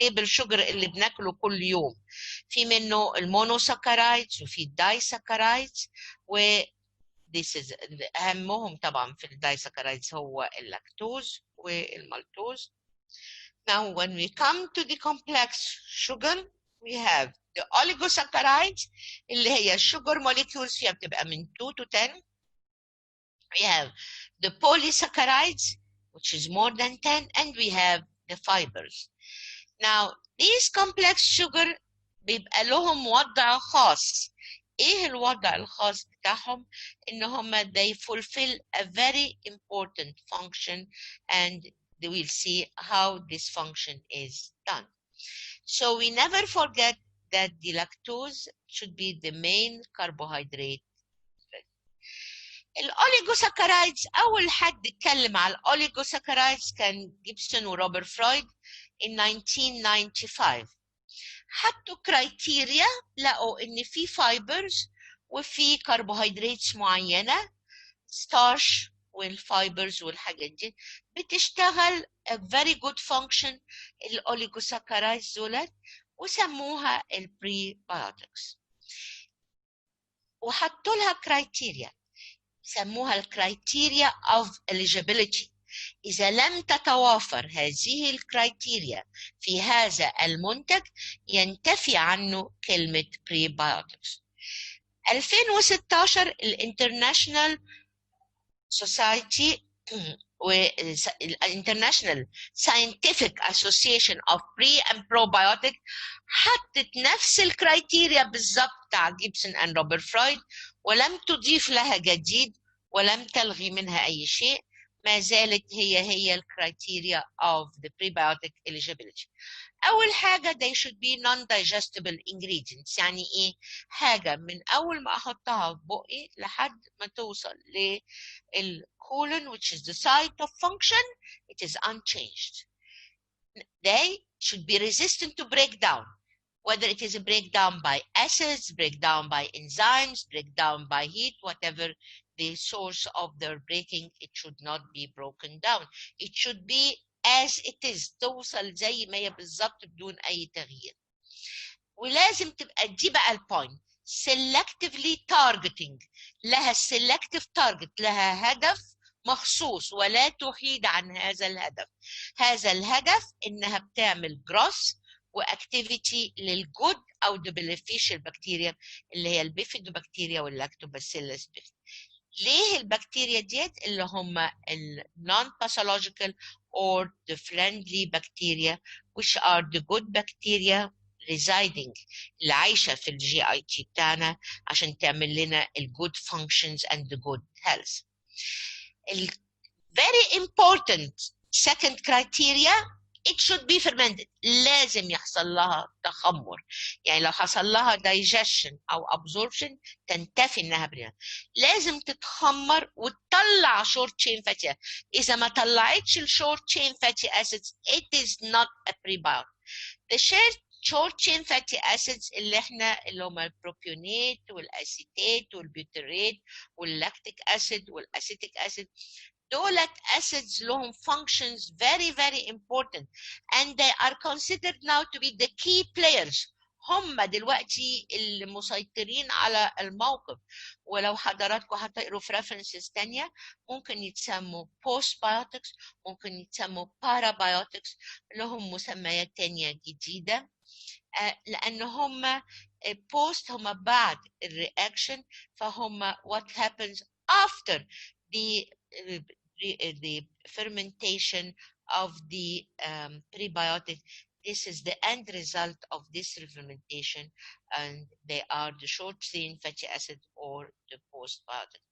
تيبل شجر اللي بناكله كل يوم. في منه المونوساكرايدز وفي الدايساكرايدز، و this is اهمهم طبعا في الدايساكرايدز هو اللاكتوز والمالتوز. Now when we come to the complex sugar we have the oligosaccharides اللي هي sugar molecules فيها بتبقى من 2 to 10. We have the polysaccharides which is more than 10, and we have the fibers. Now these complex sugar بيبقى لهم وضع خاص. ايه الوضع الخاص بتاعهم؟ ان هم they fulfill a very important function, and we will see how this function is done. So we never forget that the lactose should be the main carbohydrate. الاوليغوساكرايدز اول حد اتكلم على الاوليغوساكرايدز كان جيبسون وروبرت فرويد in 1995. حطوا كرايتيريا، لقوا ان في فايبرز وفي كربوهيدرات معينه ستارش والفايبرز والحاجات دي بتشتغل a very good function الاوليغوساكرايدز دولت، وسموها البريبيوتكس وحطوا لها كرايتيريا سموها الكرايتيريا of eligibility. إذا لم تتوافر هذه الكرايتيريا في هذا المنتج ينتفي عنه كلمة prebiotics. 2016 الانترناشنال سوسايتي والانترناشنال ساينتفك اسوسيشن اوف بري اند بروبايوتيك حطت نفس الكرايتيريا بالضبط بتاع جيبسون اند روبرت فرويد، ولم تضيف لها جديد ولم تلغي منها اي شيء، ما زالت هي الكرايتيريا of the prebiotic eligibility. أول حاجة they should be non-digestible ingredients. يعني إيه؟ حاجة من أول ما أحطها في بقي لحد ما توصل للcolon which is the site of function, it is unchanged. They should be resistant to breakdown, whether it is a breakdown by acids, breakdown by enzymes, breakdown by heat, whatever the source of their breaking, it should not be broken down. It should be as it is، توصل زي ما هي بالظبط بدون أي تغيير. ولازم تبقى دي بقى البوينت، selectively targeting، لها selective target، لها هدف مخصوص ولا تحيد عن هذا الهدف. هذا الهدف إنها بتعمل growth واكتيفيتي للجود او the beneficial بكتيريا اللي هي البيفيدوبكتيريا واللاكتوباسيلس. ليه البكتيريا ديت اللي هم ال non-pathological or the friendly bacteria which are the good bacteria residing اللي عايشة في الجي اي تي بتاعنا عشان تعمل لنا ال good functions and the good health. ال very important second criteria, it should be fermented. لازم يحصل لها تخمر. يعني لو حصل لها digestion أو absorption تنتفي إنها بريئة. لازم تتخمر وتطلع short chain fatty acids. إذا ما طلعتش ال short chain fatty acids, it is not a prebiotic. The short chain fatty acids اللي هم البروبيونات والاسيتات والبيوترات واللاكتيك اسيد والاسيتيك اسيد، دولت acids لهم functions very important and they are considered now to be the key players. هم دلوقتي المسيطرين على الموقف. ولو حضراتكم هتقروا في references تانية ممكن يتسموا postbiotics، ممكن يتسموا parabiotics، لهم مسميات تانية جديدة لأن هم post هم بعد الرياكشن، فهم what happens after the fermentation of the prebiotic. This is the end result of this fermentation and they are the short chain fatty acid or the postbiotic.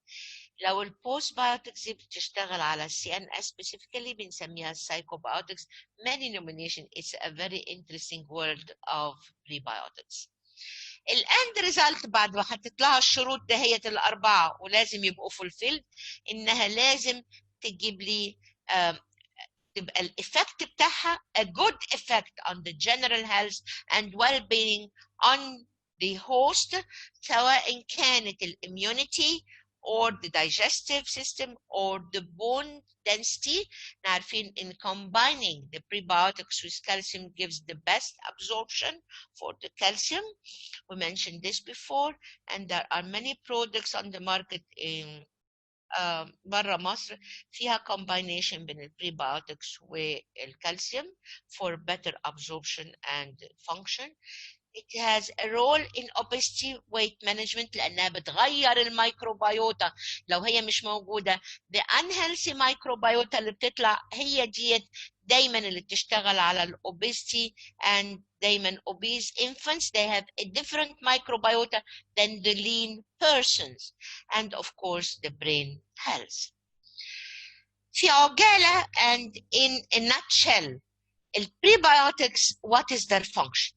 لو البوستبيوتكس دي بتشتغل على CNS specifically بنسميها psychobiotics. Many nomination. It's a very interesting world of prebiotics. الاند ريزلت بعد ما حطيت لها الشروط دهيت الاربعه ولازم يبقوا فولفيلد، انها لازم تجيب لي تبقى الايفكت بتاعها a good effect on the general health and well-being on the host، سواء كانت الاميونيتي or the digestive system or the bone density. عارفين in combining the prebiotics with calcium gives the best absorption for the calcium. We mentioned this before and there are many products on the market in برا مصر فيها combination بين البريبيوتكس والكالسيوم for better absorption and function. It has a role in obesity weight management لأنها بتغير الميكروبيوتا. لو هي مش موجودة the unhealthy microbiota اللي بتطلع هي ديت دايما اللي بتشتغل على الobesity and دايما obese infants they have a different microbiota than the lean persons and of course the brain health. في عجالة and in a nutshell البريبيوتكس what is their function؟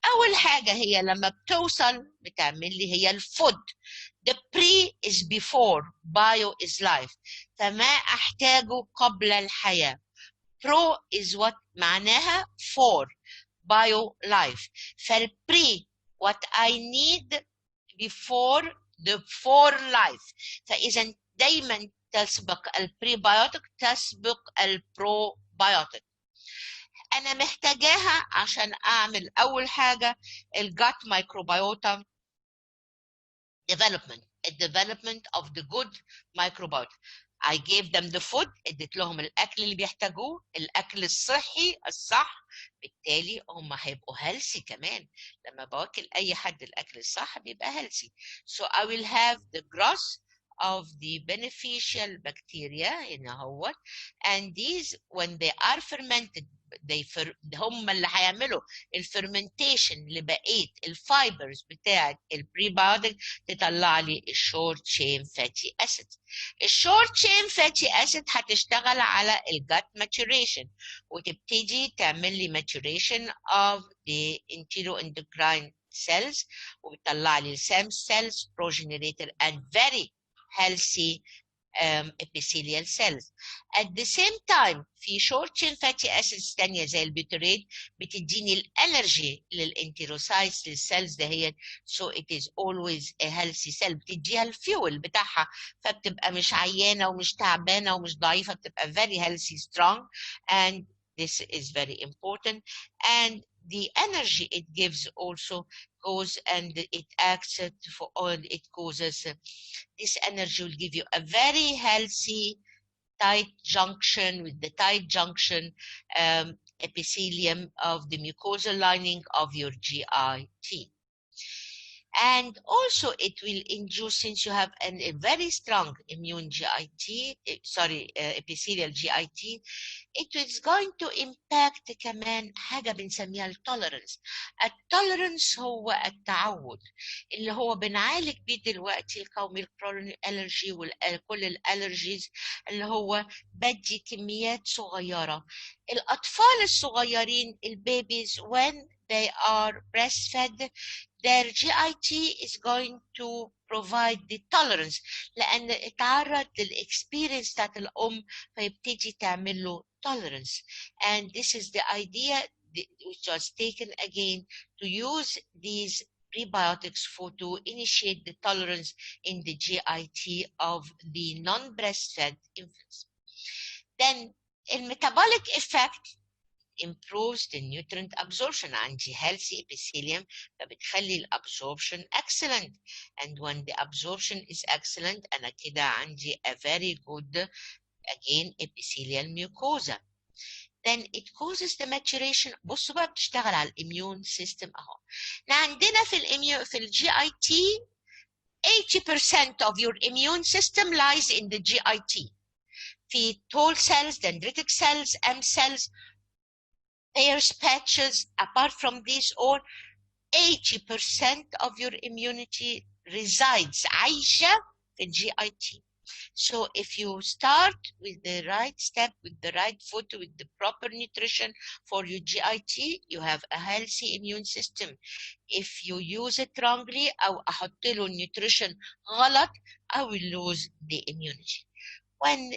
أول حاجة هي لما بتوصل بتعمل لي هي الفود. The pre is before, bio is life. فما أحتاجه قبل الحياة. Pro is what معناها for, bio life. فالبري what I need before the for life. فإذا دايما تسبق البريبيوتك تسبق البروبيوتك. أنا محتاجاها عشان أعمل أول حاجة الجات مايكروبيوتا development of the good microbiota. I gave them the food، اديت لهم الأكل اللي بيحتاجوه، الأكل الصحي الصح، بالتالي هم هيبقوا healthy كمان. لما بوكل أي حد الأكل الصح بيبقى healthy. So I will have the growth of the beneficial bacteria هنا هو and these when they are fermented هم اللي هيعملوا الفرمنتيشن لبقيه الفايبرز بتاعه البريبيوتيك تطلع لي الشورت تشين فاتي اسيد. الشورت تشين فاتي اسيد هتشتغل على الجات ماتوريشن وتبتدي تعمل لي ماتوريشن of the enteroendocrine cells وبتطلع لي السام cells progenitor and very healthy epithelial cells. At the same time في short chain fatty acids تانية زي البيوتريت بتديني الانرجي للانتيروسايتس للسيلز دهيت so it is always a healthy cell بتديها الفيول بتاعها فبتبقى مش عيانة ومش تعبانة ومش ضعيفة بتبقى very healthy strong and this is very important and the energy it gives also goes and it acts for all it causes. This energy will give you a very healthy tight junction with the tight junction epithelium of the mucosal lining of your GIT. And also it will induce, since you have a very strong immune GIT, epithelial GIT, it is going to impact كمان حاجة بنسميها التولرنس. التولرنس هو التعود اللي هو بنعالج بيه دلوقتي الكوميل الالرجي وكل الالرجيز، اللي هو بدي كميات صغيرة. الأطفال الصغيرين البيبيز when they are breastfed their GIT is going to provide the tolerance، لأن اتعرض للإكسبيرينس بتاعت الأم فيبتدي تعمل له tolerance. And this is the idea which was taken again to use these prebiotics to initiate the tolerance in the GIT of the non-breastfed infants. Then the metabolic effect improves the nutrient absorption. عندي healthy epithelium فبتخلي الابsorption excellent, and when the absorption is excellent أنا كده عندي a very good again epithelial mucosa. Then it causes the maturation. بصوا بقى بتشتغل على الاميون سيستم اهو. عندنا في الجي اي تي 80% of your immune system lies in the GIT. في tall cells, dendritic cells, M cells, Peyer's patches. Apart from these, all 80% of your immunity resides عايشة في GIT. So if you start with the right step, with the right food, with the proper nutrition for your GIT, you have a healthy immune system. If you use it wrongly أو أحط له nutrition غلط, I will lose the immunity. When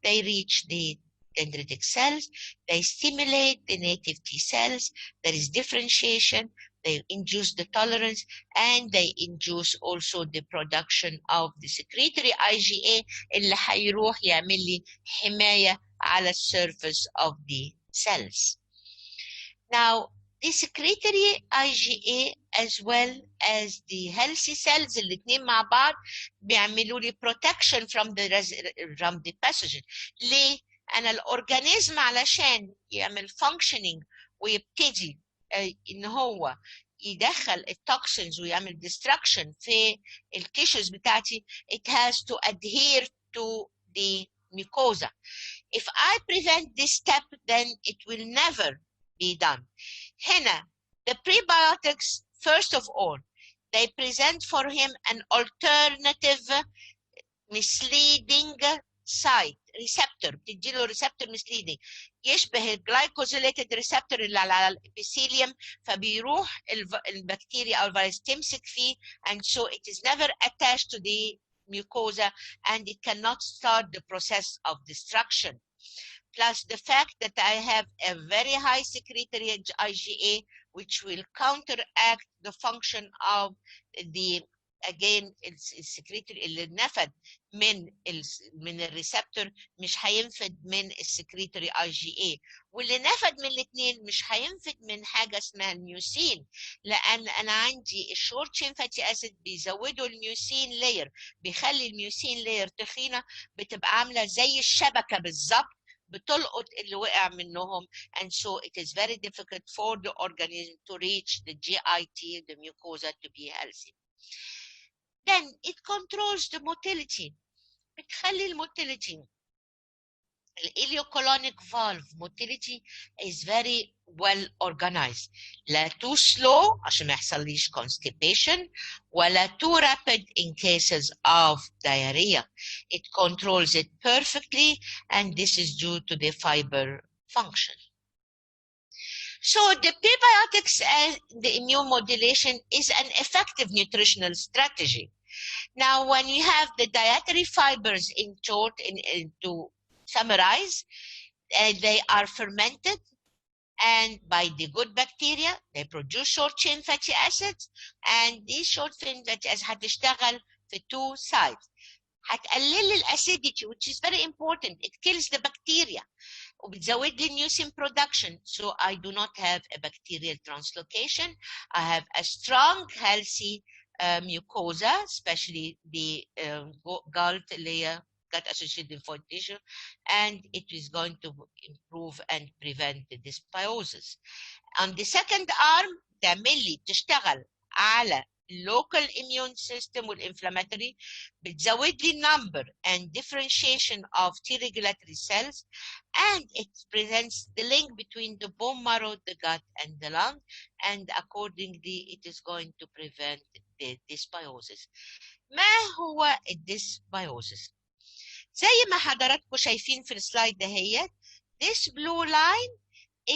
they reach the dendritic cells, they stimulate the native T cells, there is differentiation, they induce the tolerance, and they induce also the production of the secretory IgA اللي هيروح يعمل لي حماية على surface of the cells. Now, the secretory IgA as well as the healthy cells الاتنين مع بعض بيعملوا لي protection from the pathogen. ليه؟ أنا الأورجانيزم علشان يعمل functioning ويبتدي إن هو يدخل التوكسينز ويعمل destruction في التيشوز بتاعتي, it has to adhere to the mucosa. If I prevent this step, then it will never be done. هنا, the prebiotics, first of all, they present for him an alternative misleading site receptor, بتديله receptor misleading يشبه الجلايكوزيليتد receptor اللي على الابيثيليوم, فبيروح البكتيريا او الفيروس تمسك فيه, and so it is never attached to the mucosa and it cannot start the process of destruction. Plus the fact that I have a very high secretory IgA which will counteract the function of the again السكريتري اللي نفد من الريسبتور مش هينفد من السكريتري IgA, واللي نفد من الاثنين مش هينفد من حاجه اسمها الميوسين, لان انا عندي الشورت تشين فاتي اسيد بيزودوا الميوسين لاير, بيخلي الميوسين لاير تخينه بتبقى عامله زي الشبكه بالظبط بتلقط اللي وقع منهم, and so it is very difficult for the organism to reach the GIT, the mucosa, to be healthy. Then it controls the motility. بتخلي الموتيليتي, الإليوكولونيك valve motility is very well organized. لا too slow عشان ما يحصليش constipation, ولا too rapid in cases of diarrhea. It controls it perfectly, and this is due to the fiber function. So the prebiotics and the immune modulation is an effective nutritional strategy. Now, when you have the dietary fibers in short, to summarize, they are fermented, and by the good bacteria, they produce short-chain fatty acids, and these short-chain fatty acids هتشتغل في two sides. هتقلل الأسيديتي, which is very important. It kills the bacteria. وبتزود لي mucin production, so I do not have a bacterial translocation. I have a strong, healthy mucosa, especially the gut layer, gut-associated lymphoid tissue, and it is going to improve and prevent the dysbiosis. On the second arm, تعمل لي تشتغل على local immune system والinflammatory، بتزود لي number and differentiation of T regulatory cells, and it presents the link between the bone marrow, the gut, and the lung, and accordingly it is going to prevent the dysbiosis. ما هو الديسبيوزس؟ زي ما حضراتكم شايفين في السلايد دهيت، this blue line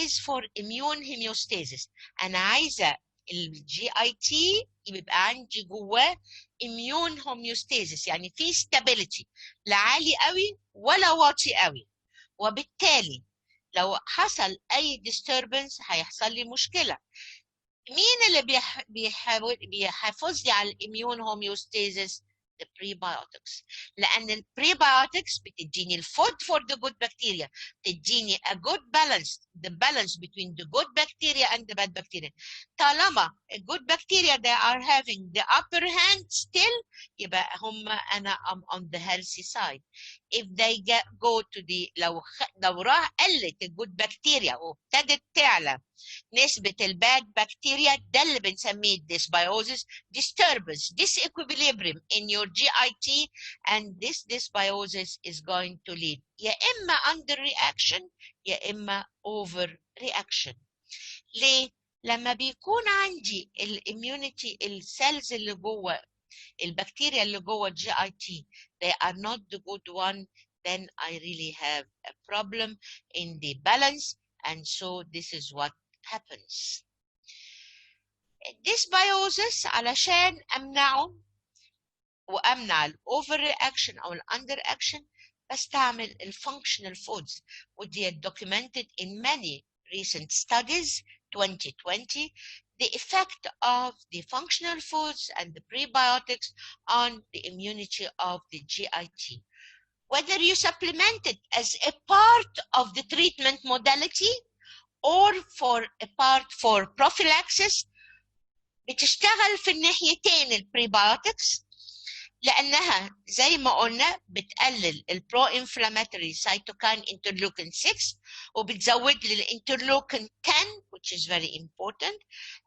is for immune homeostasis. أنا عايزة الجي اي تي يبقى عندي جواه immune homeostasis، يعني في stability، لا عالي قوي ولا واطي قوي، وبالتالي لو حصل أي disturbance هيحصل لي مشكلة. مين اللي بيحافظ لي على الاميون هوميوستاسيس؟ البريبايوتكس، لان البريبايوتكس بتديني الفود فور ذا جود بكتيريا، تديني a good balance، the balance between the good bacteria and the bad bacteria. طالما good bacteria they are having the upper hand still، يبقى هم انا am on the healthy side. if they go to the لو راح قلت الجود بكتيريا وابتدت تعلى نسبة الباد بكتيريا، ده اللي بنسميه dysbiosis، disturbance، disequilibrium in your GIT, and this dysbiosis is going to lead يا إما under reaction يا إما over reaction. ليه؟ لما بيكون عندي الاميونيتي السيلز اللي جوه البكتيريا اللي جوه الجي اي تي they are not the good one, then I really have a problem in the balance, and so this is what happens. dysbiosis علشان امنعه وامنع الاوفر رياكشن او الاندر اكشن بستعمل الفانكشنال فودز، ودي documented in many recent studies 2020 the effect of the functional foods and the prebiotics on the immunity of the GIT. Whether you supplement it as a part of the treatment modality or for a part for prophylaxis، بتشتغل في الناحيتين البريبايوتكس، لأنها زي ما قلنا بتقلل البرو انفلاماتوري سيتوكاين انترلوكين 6 وبتزود لي الانترلوكين 10 which is very important,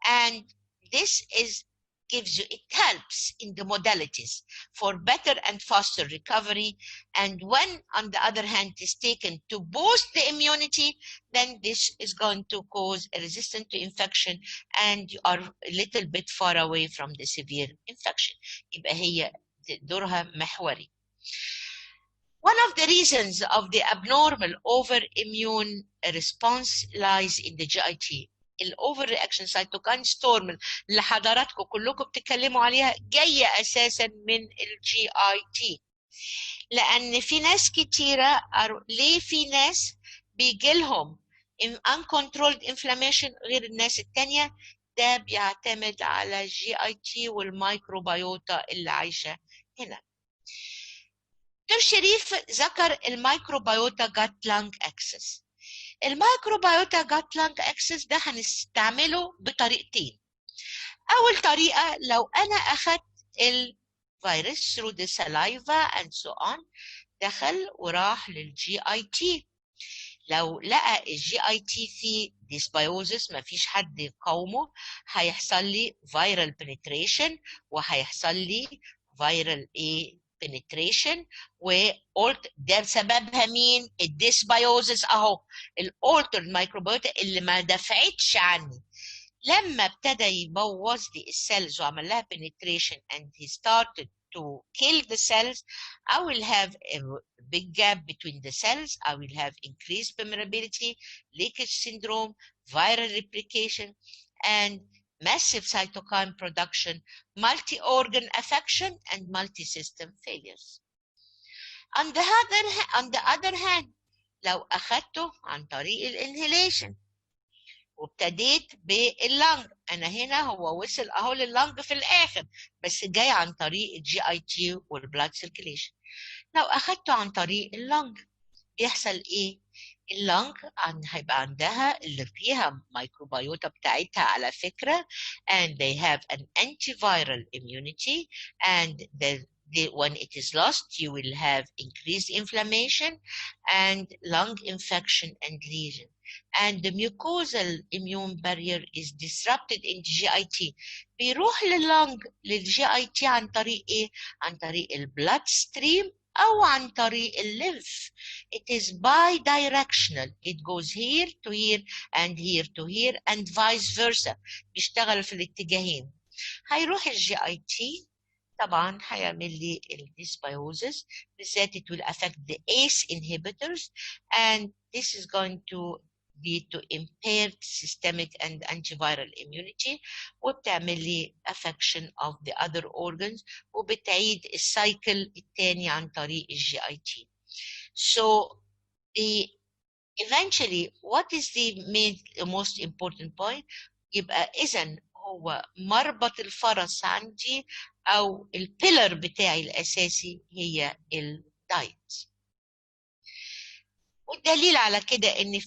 and this gives you, it helps in the modalities for better and faster recovery. And when on the other hand is taken to boost the immunity, then this is going to cause a resistance to infection and you are a little bit far away from the severe infection. يبقى هي دورها محوري. One of the reasons of the abnormal overimmune response lies in the GIT. الاوفر رياكشن سايتوكاين ستورم اللي حضراتكم كلكم بتتكلموا عليها جايه اساسا من الجي اي تي، لان في ناس كتيره ليه في ناس بيجي لهم uncontrolled inflammation غير الناس التانيه، ده بيعتمد على الجي اي تي والميكروبيوتا اللي عايشه هنا. دكتور شريف ذكر الميكروبيوتا جات لانج اكسس. الميكروبيوتا جات لانج اكسس ده هنستعمله بطريقتين. اول طريقه لو انا اخدت الفيروس through the saliva and so on دخل وراح للجي اي تي، لو لقى الجي اي تي فيه ديسبيوزس مفيش حد يقاومه هيحصل لي فيرال بنتريشن وهيحصل لي فيرال penetration والت ده بسببها مين؟ الديسبيوزس اهو الالتر مايكروبيوتا اللي ما دفعتش عني. لما ابتدى يبوظ لي السيلز وعمل لها penetration and he started to kill the cells, I will have a big gap between the cells, I will have increased permeability, leakage syndrome, viral replication, and massive cytokine production, multi-organ affection, and multi-system failures. On the other hand, لو أخدته عن طريق الانهيليشن وابتديت باللنج، أنا هنا هو وصل أهو لللنج في الآخر بس جاي عن طريق الجي اي تي والبلاد سيركيليشن. لو أخدته عن طريق اللنج بيحصل إيه؟ اللنج هيبقى عندها اللي فيها مايكروبيوتا بتاعتها على فكرة and they have an antiviral immunity and when it is lost, you will have increased inflammation and lung infection and lesion. And the mucosal immune barrier is disrupted in GIT. بيروح للGIT عن طريق ايه؟ عن طريق البلاد ستريم أو عن طريق الليمف. It is bi-directional. It goes here to here and here to here and vice versa. بيشتغل في الاتجاهين. هيروح الGIT طبعا هيعمل لي dysbiosis. بالذات it will affect the ACE inhibitors, and this is going to lead to impaired systemic and antiviral immunity, وبتعمل لي affection of the other organs, وبتعيد السايكل الثاني عن طريق الGIT. So eventually what is the most important point؟ يبقى إذن هو مربط الفرس عندي أو البيلر بتاعي الأساسي هي الدايت. والدليل على كده إن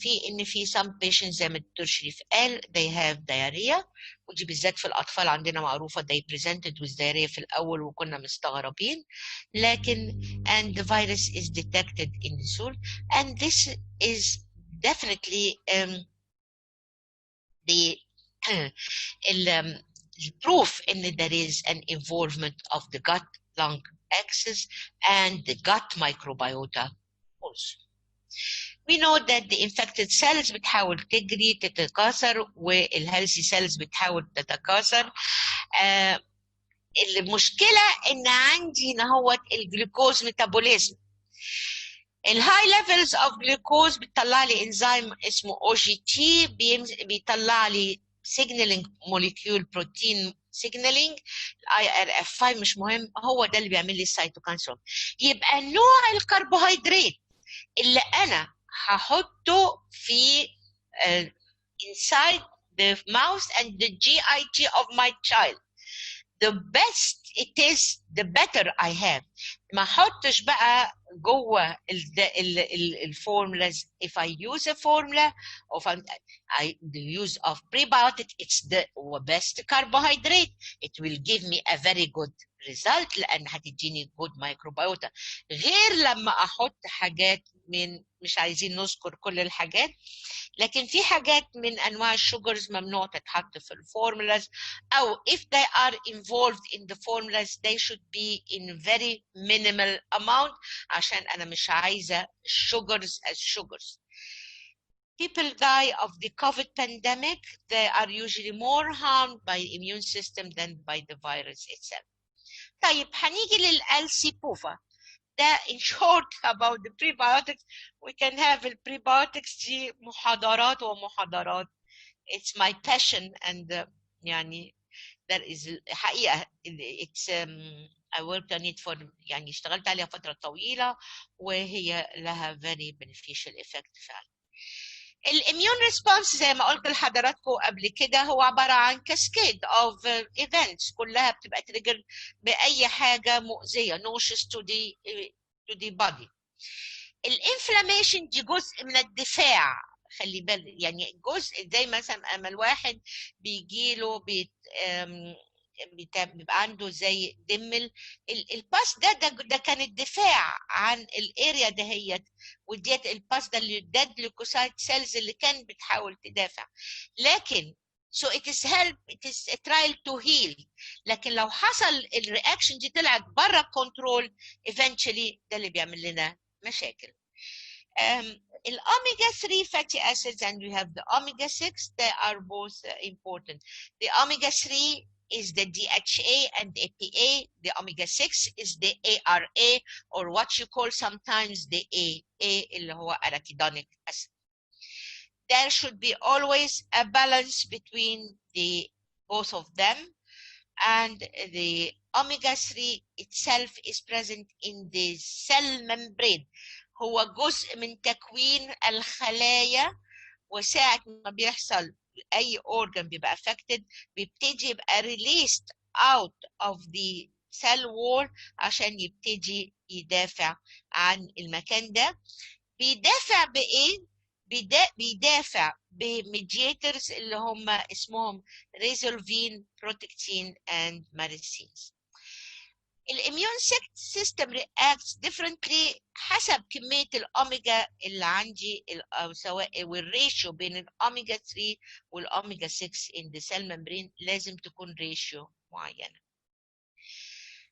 في some patients زي ما الدكتور شريف قال they have diarrhea، ودي بالذات في الأطفال عندنا معروفة they presented with diarrhea في الأول وكنا مستغربين، لكن and the virus is detected in the stool, and this is definitely the proof in there is an involvement of the gut-lung axis and the gut microbiota also. We know that the infected cells بتحاول تجري تتكاثر والhealthy cells بتحاول تتكاثر. المشكلة إن عندي نهوت الجلوكوز ميتابوليزم. الهاي ليفلز اوف جلوكوز بتطلع لي انزيم اسمه OGT بيطلع لي signaling molecule protein signaling IRF5 مش مهم، هو ده اللي بيعمل لي السيتوكاين ستورم. يبقى نوع الكربوهيدرات اللي انا هحطه في inside the mouth and the GIT of my child, the best it is the better I have. ما احطش بقى جوه الفورمولاز. If I use a formula of the use of prebiotic, it's the best carbohydrate. It will give me a very good result لأن هتديني good microbiota. غير لما أحط حاجات من مش عايزين نذكر كل الحاجات، لكن في حاجات من أنواع الشوجرز ممنوع تتحط في الفورمولاز، أو if they are involved in the formulas they should be in very minimal amount عشان أنا مش عايزة sugars as sugars. People die of the COVID pandemic. They are usually more harmed by the immune system than by the virus itself. طيب هنيجي للألسيبوفا. ده in short about the prebiotics. We can have the prebiotics دي محاضرات ومحاضرات. It's my passion and يعني that is حقيقة it's I worked on it for يعني اشتغلت عليها فترة طويلة وهي لها very beneficial effect فعلا. الاميون ريسبونس زي ما قلت لحضراتكم قبل كده هو عباره عن كاسكيد اوف ايفنتس كلها بتبقى تريجر باي حاجه مؤذيه نوشس تو دي بادي. الانفلاميشن دي جزء من الدفاع، خلي بالك يعني جزء زي مثلا اما الواحد بيجي له بيبقى عنده زي دمل الباس ده كان الدفاع عن الاريا دهيت، وديت الباس ده اللي ديد ليوكوسايت سيلز اللي كان بتحاول تدافع. لكن so it is help it is a trial to heal. لكن لو حصل الرياكشن دي طلعت بره كنترول eventually ده اللي بيعمل لنا مشاكل. الأوميجا 3 fatty acids and we have the omega 6, they are both important. The omega 3 is the DHA and APA. The omega 6 is the ARA or what you call sometimes the AA اللي هو arachidonic acid. There should be always a balance between the both of them, and the omega 3 itself is present in the cell membrane. هو جزء من تكوين الخلايا، وساعة ما بيحصل أي organ بيبقى affected بيبتدي يبقى released out of the cell wall عشان يبتدي يدافع عن المكان ده. بيدافع بإيه؟ بيدافع بميدياتورز اللي هم اسمهم ريزولفين، بروتكتين and ماريسينز. الاميون سيستم reacts differently حسب كمية الأوميجا اللي عندي أو سواء والريشيو بين الأوميجا 3 والأوميجا 6 in the cell membrane لازم تكون ريشيو معينة.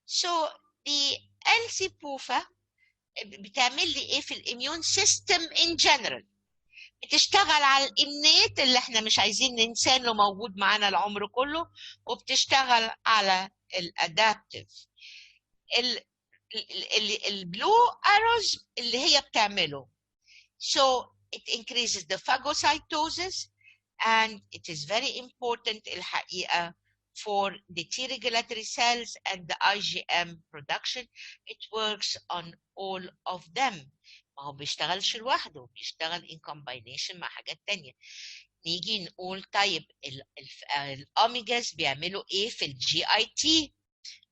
So the LC بوفا بتعمل لي ايه في الاميون سيستم in general؟ بتشتغل على الامنيت اللي احنا مش عايزين ننساه انه موجود معانا العمر كله، وبتشتغل على الادابتيف. البلو اروز اللي هي بتعمله so it increases the phagocytosis and it is very important الحقيقة for the T regulatory cells and the IgM production. It works on all of them. ما هو بيشتغلش لوحده، بيشتغل in combination مع حاجات تانية. نيجي نقول طيب الأوميجاز بيعملوا ايه في الجي اي تي؟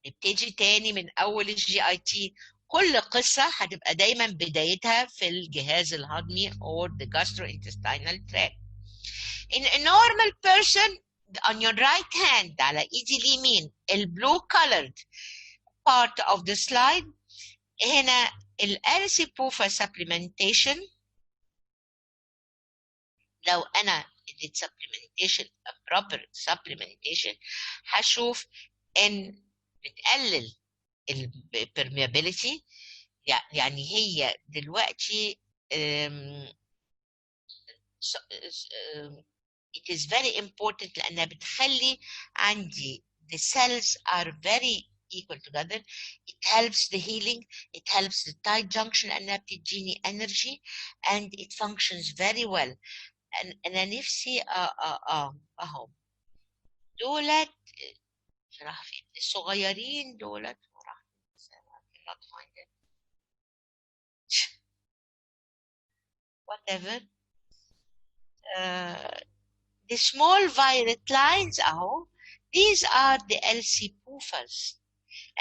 نبتدي تاني من أول الجي اي تي. كل قصة هتبقى دايما بدايتها في الجهاز الهضمي or the gastrointestinal tract. In a normal person on your right hand على ايدي اليمين البلو colored part of the slide هنا الالسي بوفا supplementation. لو انا اديت supplementation a proper supplementation هشوف ان بتقلل البرميابيليتي. يعني هي دلوقتي it is very important لأنها بتخلي عندي the cells are very equal together. It helps the healing, it helps the tight junction أنها بتديني energy and it functions very well. أنا نفسي أهو دولت راح فين الصغيرين دولت راح whatever. The small violet lines are, these are the LC PUFAs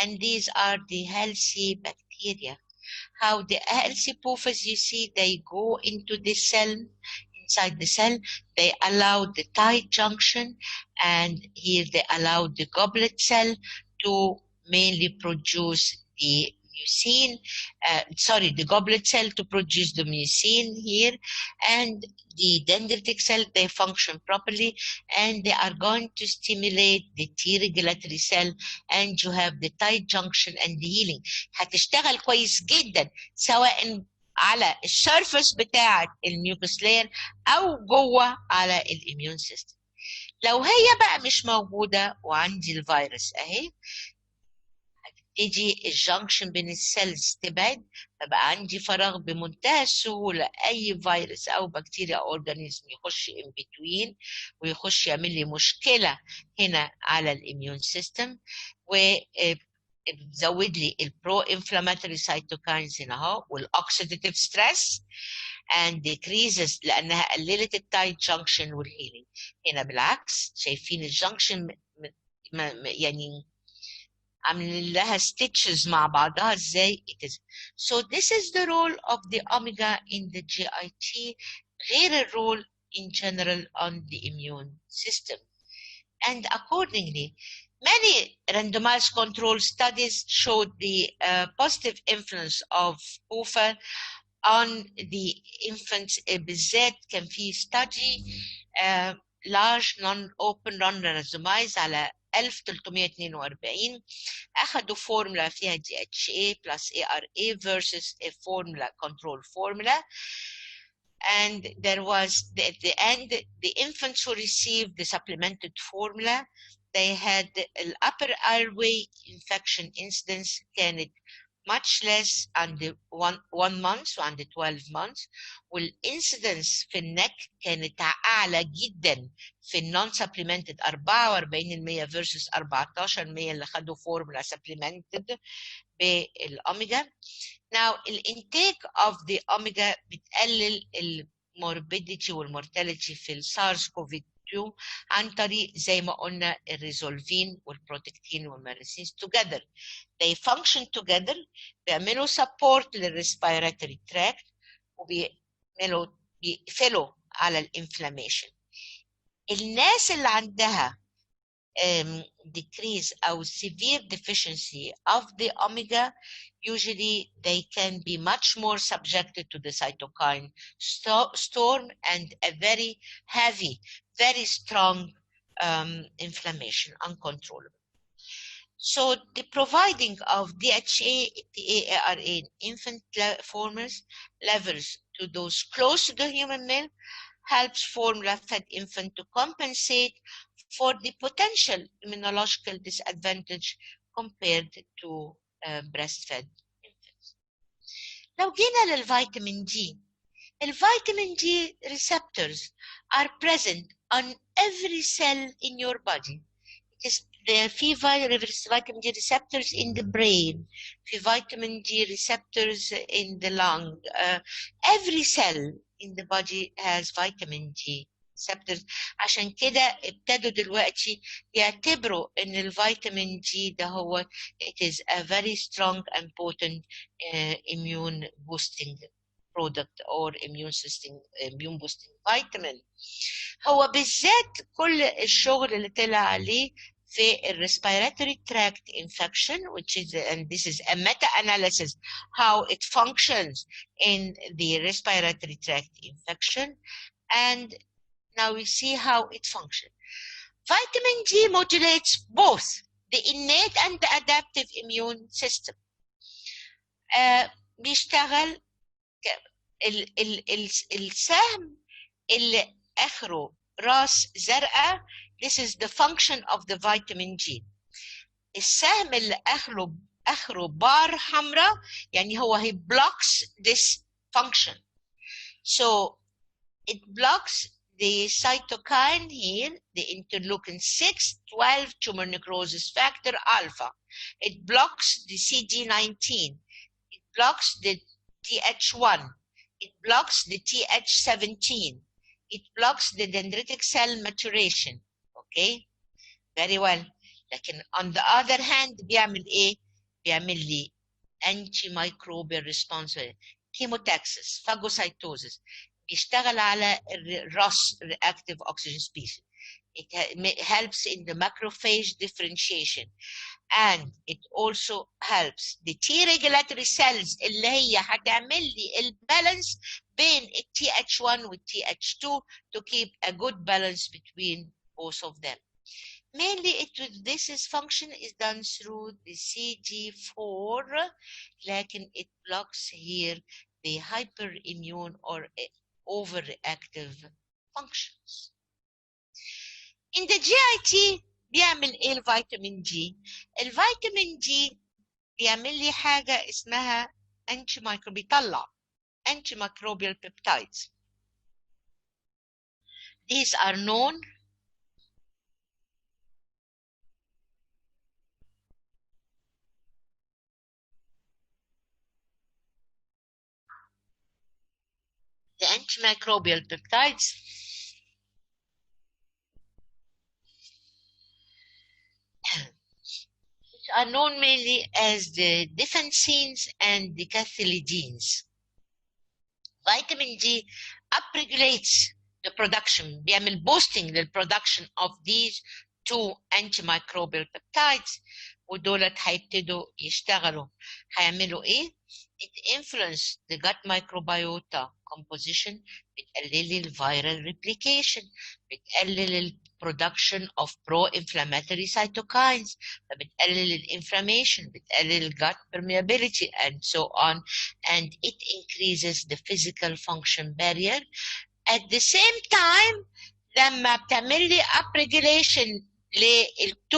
and these are the healthy bacteria. How the healthy PUFAs, you see, they go into the cell, inside the cell, they allow the tight junction, and here they allow the goblet cell to mainly produce the mucin, the goblet cell to produce the mucin here, and the dendritic cell, they function properly, and they are going to stimulate the T regulatory cell, and you have the tight junction and the healing. هتشتغل كويس جدا سواء على السيرفس بتاعة الميوكس لاير أو جوه على الإميون سيستم. لو هي بقى مش موجودة وعندي الفيروس أهي، تيجي الجنكشن بين السيلز تبعد، فبقى عندي فراغ بمنتهى السهولة أي فيروس أو بكتيريا أو أورجانيزم يخش in between ويخش يعمل لي مشكلة هنا على الإميون سيستم، وبتزود لي البرو انفلاماتوري سايتوكاينز هنا اهو والأوكسيديتيف ستريس and decreases لأنها قللت التايت جنكشن والهيلينج. هنا بالعكس شايفين الجنكشن يعني عاملين لها stitches مع بعضها ازاي. So this is the role of the omega in the GIT غير الرول in general on the immune system. And accordingly, many randomized control studies showed the positive influence of PUFA on the infants. بالذات كان في study large non-open non-randomized على 1342 أخذوا فورمولا فيها DHA plus ARA versus a formula control formula, and there was at the end the infants who received the supplemented formula they had an upper airway infection incidence كانت much less on the 1 month وعند 12 months, والincidence في النك كانت أعلى جدا في النون supplemented 44% versus 14% اللي خدوا formula supplemented بالأوميجا. Now الانتاك of the omega بتقلل الموربيديتي والمورتاليتي في السارس كوفيد 2 عن طريق زي ما قلنا الريزولفين والبروتكتين والمارسينز together. They function together, بيعملوا support للريسبيراتوري تراكت بيقفلوا على الانفلاميشن. الناس اللي عندها decrease or severe deficiency of the omega, usually they can be much more subjected to the cytokine storm and a very heavy, very strong inflammation, uncontrollable. So the providing of DHA, DARA in infant formers levels to those close to the human milk helps formula-fed infant to compensate for the potential immunological disadvantage compared to breastfed infants. لو جينا للفيتامين D, الفيتامين D receptors are present on every cell in your body. في vitamin D receptors in the brain, في vitamin D receptors in the lung. Every cell in the body has vitamin D receptors. عشان كده ابتدوا دلوقتي يعتبروا ان الفيتامين D ده هو it is a very strong and potent immune boosting product or immune boosting vitamin. هو بالذات كل الشغل اللي طلع عليه في respiratory tract infection, which is, and this is a meta-analysis how it functions in the respiratory tract infection, and now we see how it functions. Vitamin D modulates both the innate and the adaptive immune system. بيشتغل السهم اللي آخره راس زرقاء. This is the function of the vitamin G. السهم اللي آخره بار حمراء يعني هو he blocks this function. So it blocks the cytokine here, the interleukin 6, 12 tumor necrosis factor alpha. It blocks the CD19. It blocks the TH1. It blocks the TH17. It blocks the dendritic cell maturation. Okay, very well. لكن on the other hand بيعمل ايه؟ بيعمل لي antimicrobial response, chemotaxis, phagocytosis. بيشتغل على ROS, reactive oxygen species. It helps in the macrophage differentiation, and it also helps the T regulatory cells اللي هي هتعمل لي البالانس بين ال TH1 وال TH2 to keep a good balance between both of them. Mainly this function is done through the CD4, لكن it blocks here the hyperimmune or overreactive functions. In the GIT بيعمل ايه الفيتامين جي؟ الفيتامين جي بيعمل لي حاجة اسمها بيطلع antimicrobial peptides. These are known the antimicrobial peptides which are known mainly as the defensins and the cathelideins. Vitamin D upregulates the production, بيعمل boosting the production of these two antimicrobial peptides, ودولت هيبتدوا يشتغلوا. هيعملوا ايه؟ It influences the gut microbiota composition, بتقلل الviral replication, بتقلل production of pro-inflammatory cytokines, فبتقلل inflammation, بتقلل gut permeability, and so on, and it increases the physical function barrier. At the same time, لما بتعمل لي upregulation لل2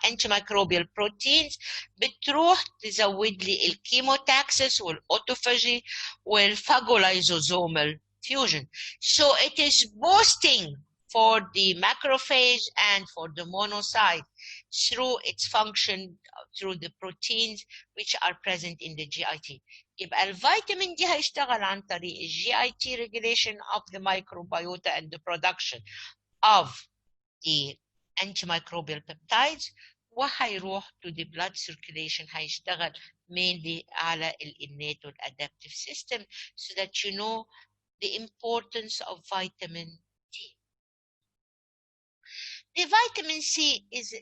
antimicrobial proteins بتروح تزود لي الكيموتاكسس والاوتوفاجي والفاجولايزوزومال fusion. So it is boosting for the macrophage and for the monocyte through its function through the proteins which are present in the GIT. يبقى الفيتامين دي هيشتغل عن طريق GIT regulation of the microbiota and the production of the antimicrobial peptides, وهيروح to the blood circulation هيشتغل mainly على innate and adaptive system, so that you know the importance of vitamin D. The vitamin C is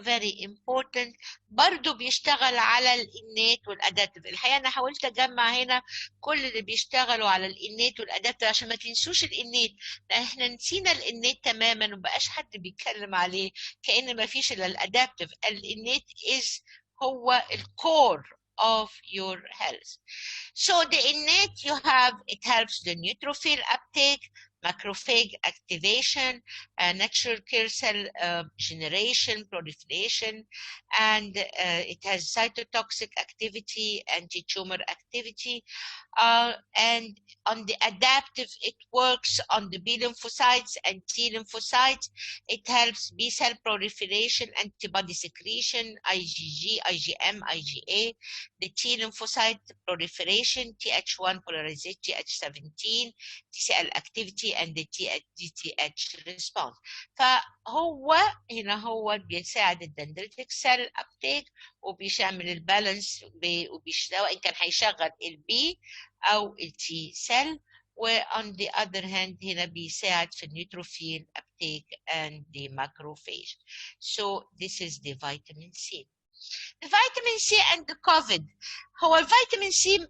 very important. برضو بيشتغل على الإنات والأدابتيف. الحقيقة أنا حاولت أجمع هنا كل اللي بيشتغلوا على الإنات والأدابتيف عشان ما تنسوش الإنات، لأن إحنا نسينا الإنات تماما ومبقاش حد بيتكلم عليه كأن ما فيش إلا الأدابتيف. الإنات هو الكور of your health. So the innate you have, it helps the neutrophil uptake, macrophage activation, natural killer cell generation, proliferation, and it has cytotoxic activity, anti-tumor activity, and on the adaptive, it works on the B lymphocytes and T lymphocytes. It helps B cell proliferation, antibody secretion, IgG, IgM, IgA, the T lymphocyte proliferation, Th1 polarization, Th17, TCL activity, and the DTH response. فهو هنا هو بيساعد الدندريتك سيل ابتيك وبيعمل البالانس سواء كان هيشغل البي او التي سيل، و on the other hand هنا بيساعد في النيوتروفيل uptake and the macrophage. So this is the vitamin C. The vitamin C and the COVID. هو الفيتامين سي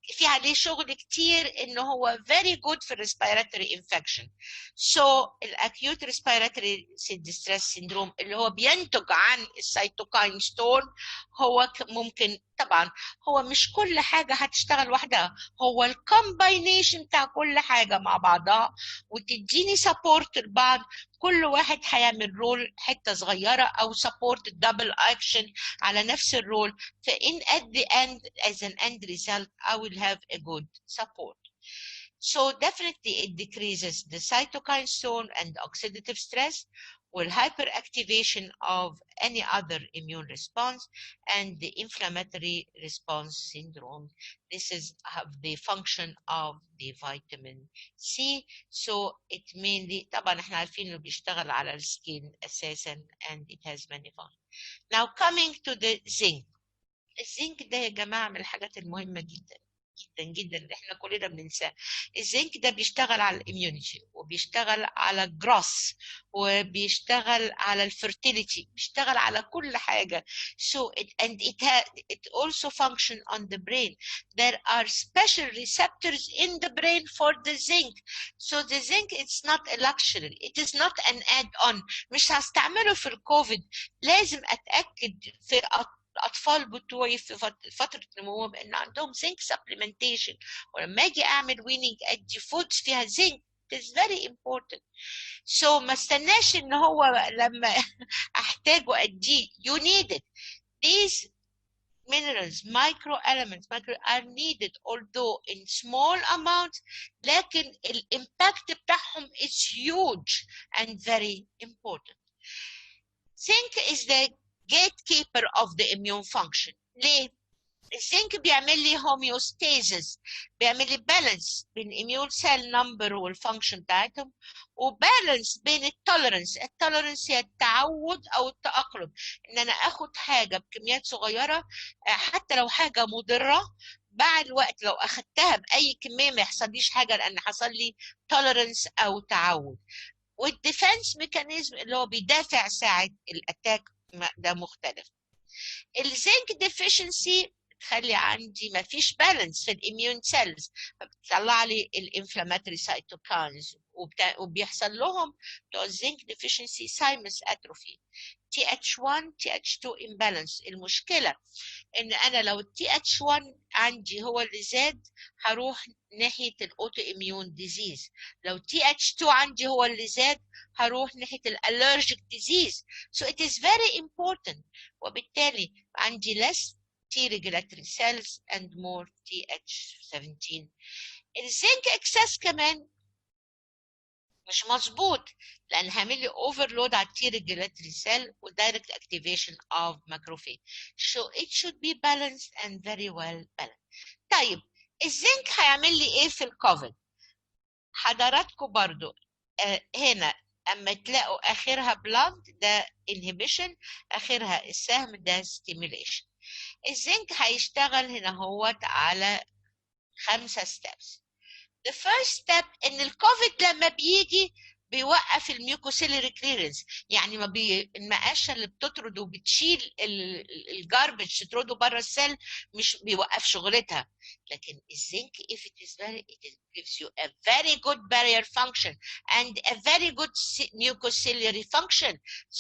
في عليه شغل كتير انه هو very good for respiratory infection. So acute respiratory distress syndrome اللي هو بينتج عن السيتوكاين ستورم هو ممكن طبعا هو مش كل حاجة هتشتغل وحدها، هو الكومباينيشن بتاع كل حاجة مع بعضها وتديني سبورت لبعض. كل واحد هيعمل رول حتة صغيرة أو سبورت دبل أكشن على نفس الرول. فإن at the end as an end result I will have a good support. So definitely it decreases the cytokine storm and oxidative stress or hyperactivation of any other immune response and the inflammatory response syndrome. This is the function of the vitamin C. So it mainly طبعا احنا عارفين انه بيشتغل على السكين اساسا and it has many functions. Now coming to the zinc. الزنك ده يا جماعة من الحاجات المهمة جدا جدا جدا اللي احنا كلنا بننساه. الزنك ده بيشتغل على الاميونيتي وبيشتغل على الجراس وبيشتغل على الفيرتيليتي، بيشتغل على كل حاجة. So it also function on the brain. There are special receptors in the brain for the zinc. So the zinc it's not a luxury. It is not an add-on. مش هستعمله في الكوفيد، لازم اتأكد في الأطفال بتوعي في فترة نموهم إن عندهم زنك supplementation، ولما أجي أعمل وينينج أدي فودز فيها زنك. It is very important. So ما استناش إن هو لما أحتاجه أديه. You need it. These minerals, micro elements, are needed although in small amounts، لكن الإمباكت بتاعهم is huge and very important. Zinc is the gatekeeper of the immune function. ليه؟ الزنك بيعمل لي homeostasis، بيعمل لي بالانس بين immune cell number والفانكشن بتاعتهم، وبالانس بين التولرنس. التولرنس هي التعود او التأقلم، ان انا اخد حاجه بكميات صغيره حتى لو حاجه مضره، مع الوقت لو اخدتها باي كميه ما يحصليش حاجه لان حصل لي تولرنس او تعود. والديفنس ميكانيزم اللي هو بيدافع ساعه الاتاك ده مختلف. الزنك ديفيشنسي تخلي عندي ما فيش بالانس في الاميون سيلز، فبتطلع لي الانفلاماتوري سايتوكاينز وبيحصل لهم بتوع الزنك ديفيشنسي سايمس اتروفي، Th1 Th2 imbalance. المشكله ان انا لو Th1 عندي هو اللي زاد هروح ناحيه الاوتو اميون ديزيز، لو Th2 عندي هو اللي زاد هروح ناحيه الالرجيك ديزيز. So it is very important. وبالتالي عندي less T regulatory cells and more Th17. الزنك اكسس كمان مش مظبوط لان هعمل لي overload على T regulatory cell و direct activation of macrophage. So it should be balanced and very well balanced. طيب الزنك هيعمل لي ايه في الكوفيد؟ حضراتكم برضو هنا اما تلاقوا اخرها بلانت ده inhibition، اخرها السهم ده stimulation. الزنك هيشتغل هنا هو على 5 steps. The first step ان الكوفيد لما بيجي بيوقف الميوكوسيلري كليرنس، يعني ما المقاشه اللي بتطرد وبتشيل الجاربج تطرده بره السيل مش بيوقف شغلتها. لكن الزنك if it is very it gives you a very good barrier function and a very good mucociliary function.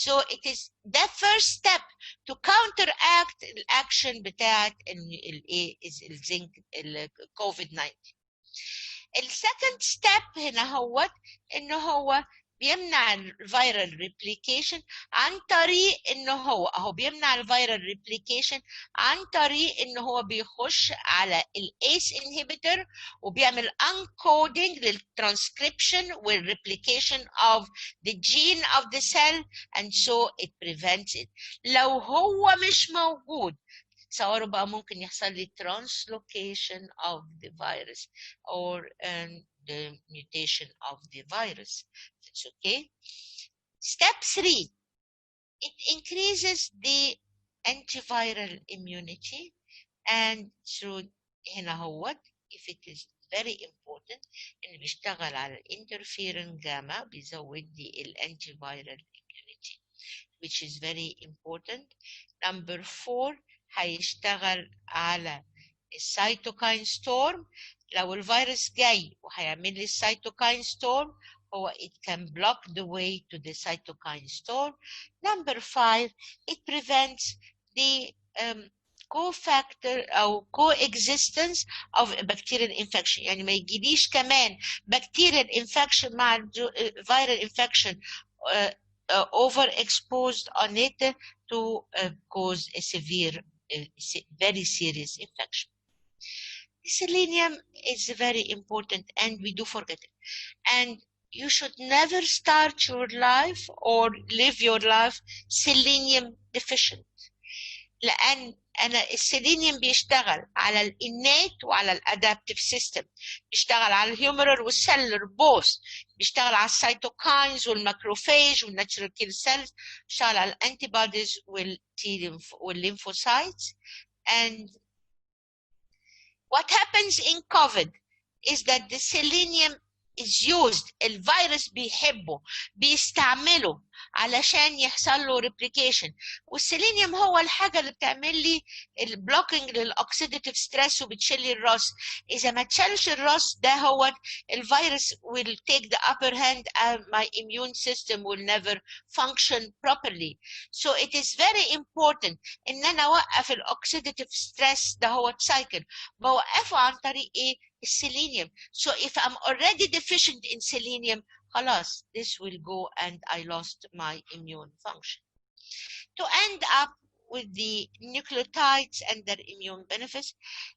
So it is the first step to counteract الاكشن بتاعت الايه الزنك الكوفيد 19. السكند ستيب هنا هو ان هو بيمنع الفيرال ريبليكيشن عن طريق ان هو بيمنع الفيرال ريبليكيشن عن طريق ان هو بيخش على الايس انهبيتور وبيعمل انكودنج للترانسكريبشن والريبليكيشن of the gene of the cell and so it prevents it. لو هو مش موجود تصوروا بقى ممكن يحصل لي translocation of the virus or the mutation of the virus. It's okay. Step 3, it increases the antiviral immunity and through هنا هو if it is very important إنه بيشتغل على الانترفيرون جاما بيزود لي الانتيفيرال immunity which is very important. Number 4 هيشتغل على السيتوكاين ستورم. لو الفيروس جاي وهيعمل لي السيتوكاين ستورم هو it can block the way to the cytokine storm. Number 5 it prevents the co-factor أو coexistence of bacterial infection، يعني ما يجيليش كمان bacterial infection مع viral infection overexposed on it to cause a severe, very serious infection. Selenium is very important and we do forget it. And you should never start your life or live your life selenium deficient. لأن السيلينيوم بيشتغل على الإنات وعلى الأدابتيف سيستم، بيشتغل على الهيومرال والسيلر بوث، بيشتغل على السيتوكاينز والماكروفاج والناتشورال كيل سيلز، بيشتغل على الأنتي بوديز والليمفوسايتس. And what happens in COVID is that the selenium is used، الفيروس بيحبه بيستعمله علشان يحصل له ريبليكيشن، والسيلينيوم هو الحاجه اللي بتعمل لي البلوكينج للاكسيديتيف ستريس وبتشيل لي الراس. اذا ما تشالش الراس ده هو الفيروس will take the upper hand and my immune system will never function properly. So it is very important ان انا اوقف الاكسيديتيف ستريس ده هو سايكل، بوقفه عن طريق ايه؟ السيلينيوم. So if I'm already deficient in selenium خلاص this will go and I lost my immune function. To end up with the nucleotides and their immune benefits،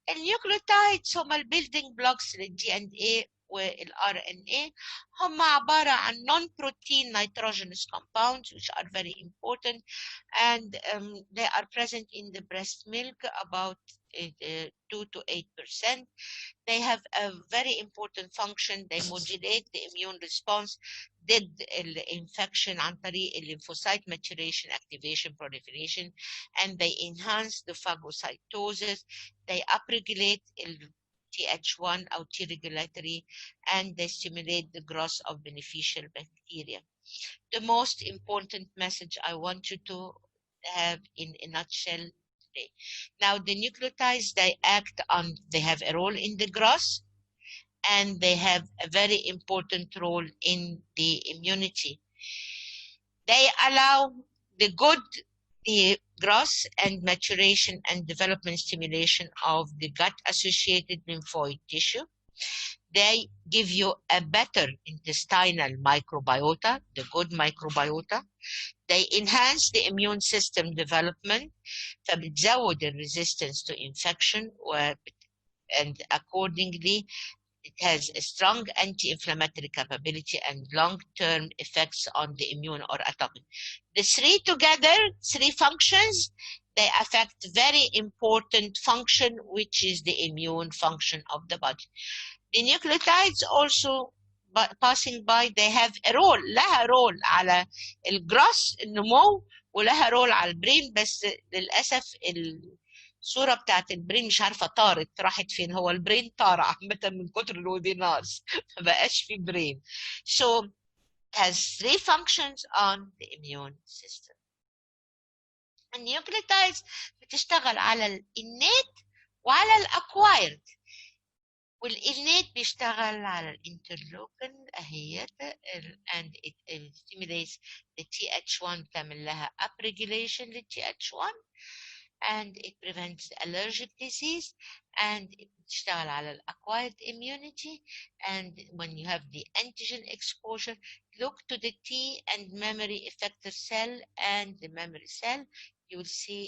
النيوكليوتايدز هم building blocks للDNA والRNA، هم عبارة عن non-protein nitrogenous compounds which are very important and they are present in the breast milk about 2 to 8%. They have a very important function. They modulate the immune response ضد الانفكشن عن طريق lymphocyte maturation, activation, proliferation, and they enhance the phagocytosis. They upregulate TH1 or T regulatory, and they stimulate the growth of beneficial bacteria. The most important message I want you to have in a nutshell today. Now the nucleotides, they have a role in the growth and they have a very important role in the immunity. They allow the growth and maturation and development stimulation of the gut-associated lymphoid tissue. They give you a better intestinal microbiota, the good microbiota. They enhance the immune system development, فبتزود resistance to infection, and accordingly it has a strong anti-inflammatory capability and long-term effects on the immune or atopic. The three together, three functions, they affect very important function, which is the immune function of the body. The nucleotides also passing by, they have a role، لها رول على الجروث النمو ولها رول على البرين، بس للأسف الصورة بتاعت البرين مش عارفة طارت راحت فين، هو البرين طار عامة من كتر الويبينارز ما بقاش في برين. So has three functions on the immune system. النيوكليوتايدز بتشتغل على الانيت وعلى الاكوايرد. والانيت بيشتغل على الانترلوكين اهيت and it stimulates the TH1 بتعمل لها upregulation لل TH1 and it prevents allergic disease and بتشتغل على الacquired immunity and when you have the antigen exposure look to the T and memory effector cell and the memory cell. You will see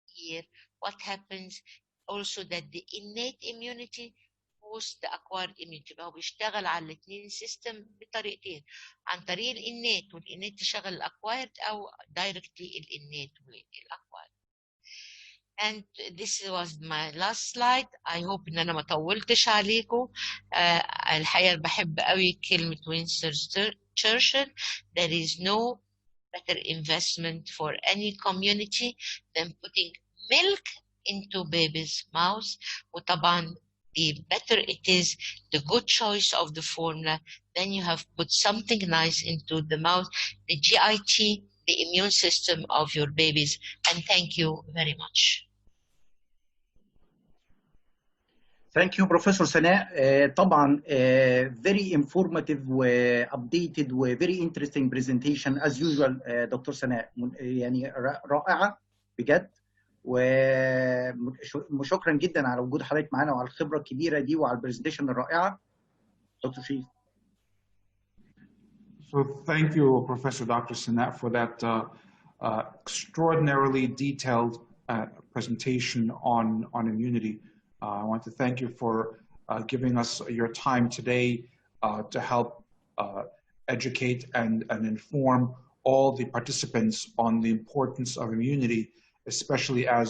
here what happens also that the innate immunity boosts the acquired immunity. هو بيشتغل على الاثنين سيستم بطريقتين عن طريق الانيت والانيت تشغل الاكوايرد او دايركتلي الانيت والاكوايرد. And this was my last slide. I hope ان انا ما طولتش عليكم. الحقيقه بحب قوي كلمه وينستون تشرشل. There is no better investment for any community than putting milk into baby's mouth. وطبعا the better it is, the good choice of the formula, then you have put something nice into the mouth, the GIT, the immune system of your babies. And thank you very much. Thank you, Professor Sanaa. طبعا very informative و updated و very interesting presentation as usual. دكتور سناء يعني رائعة بجد، وشكرا جدا على وجود حضرتك معانا وعلى الخبرة الكبيرة دي وعلى البرزنتيشن الرائعة. دكتور شريف. So thank you, Professor Dr. Sanaa, for that extraordinarily detailed presentation on immunity. I want to thank you for giving us your time today to help educate and inform all the participants on the importance of immunity, especially as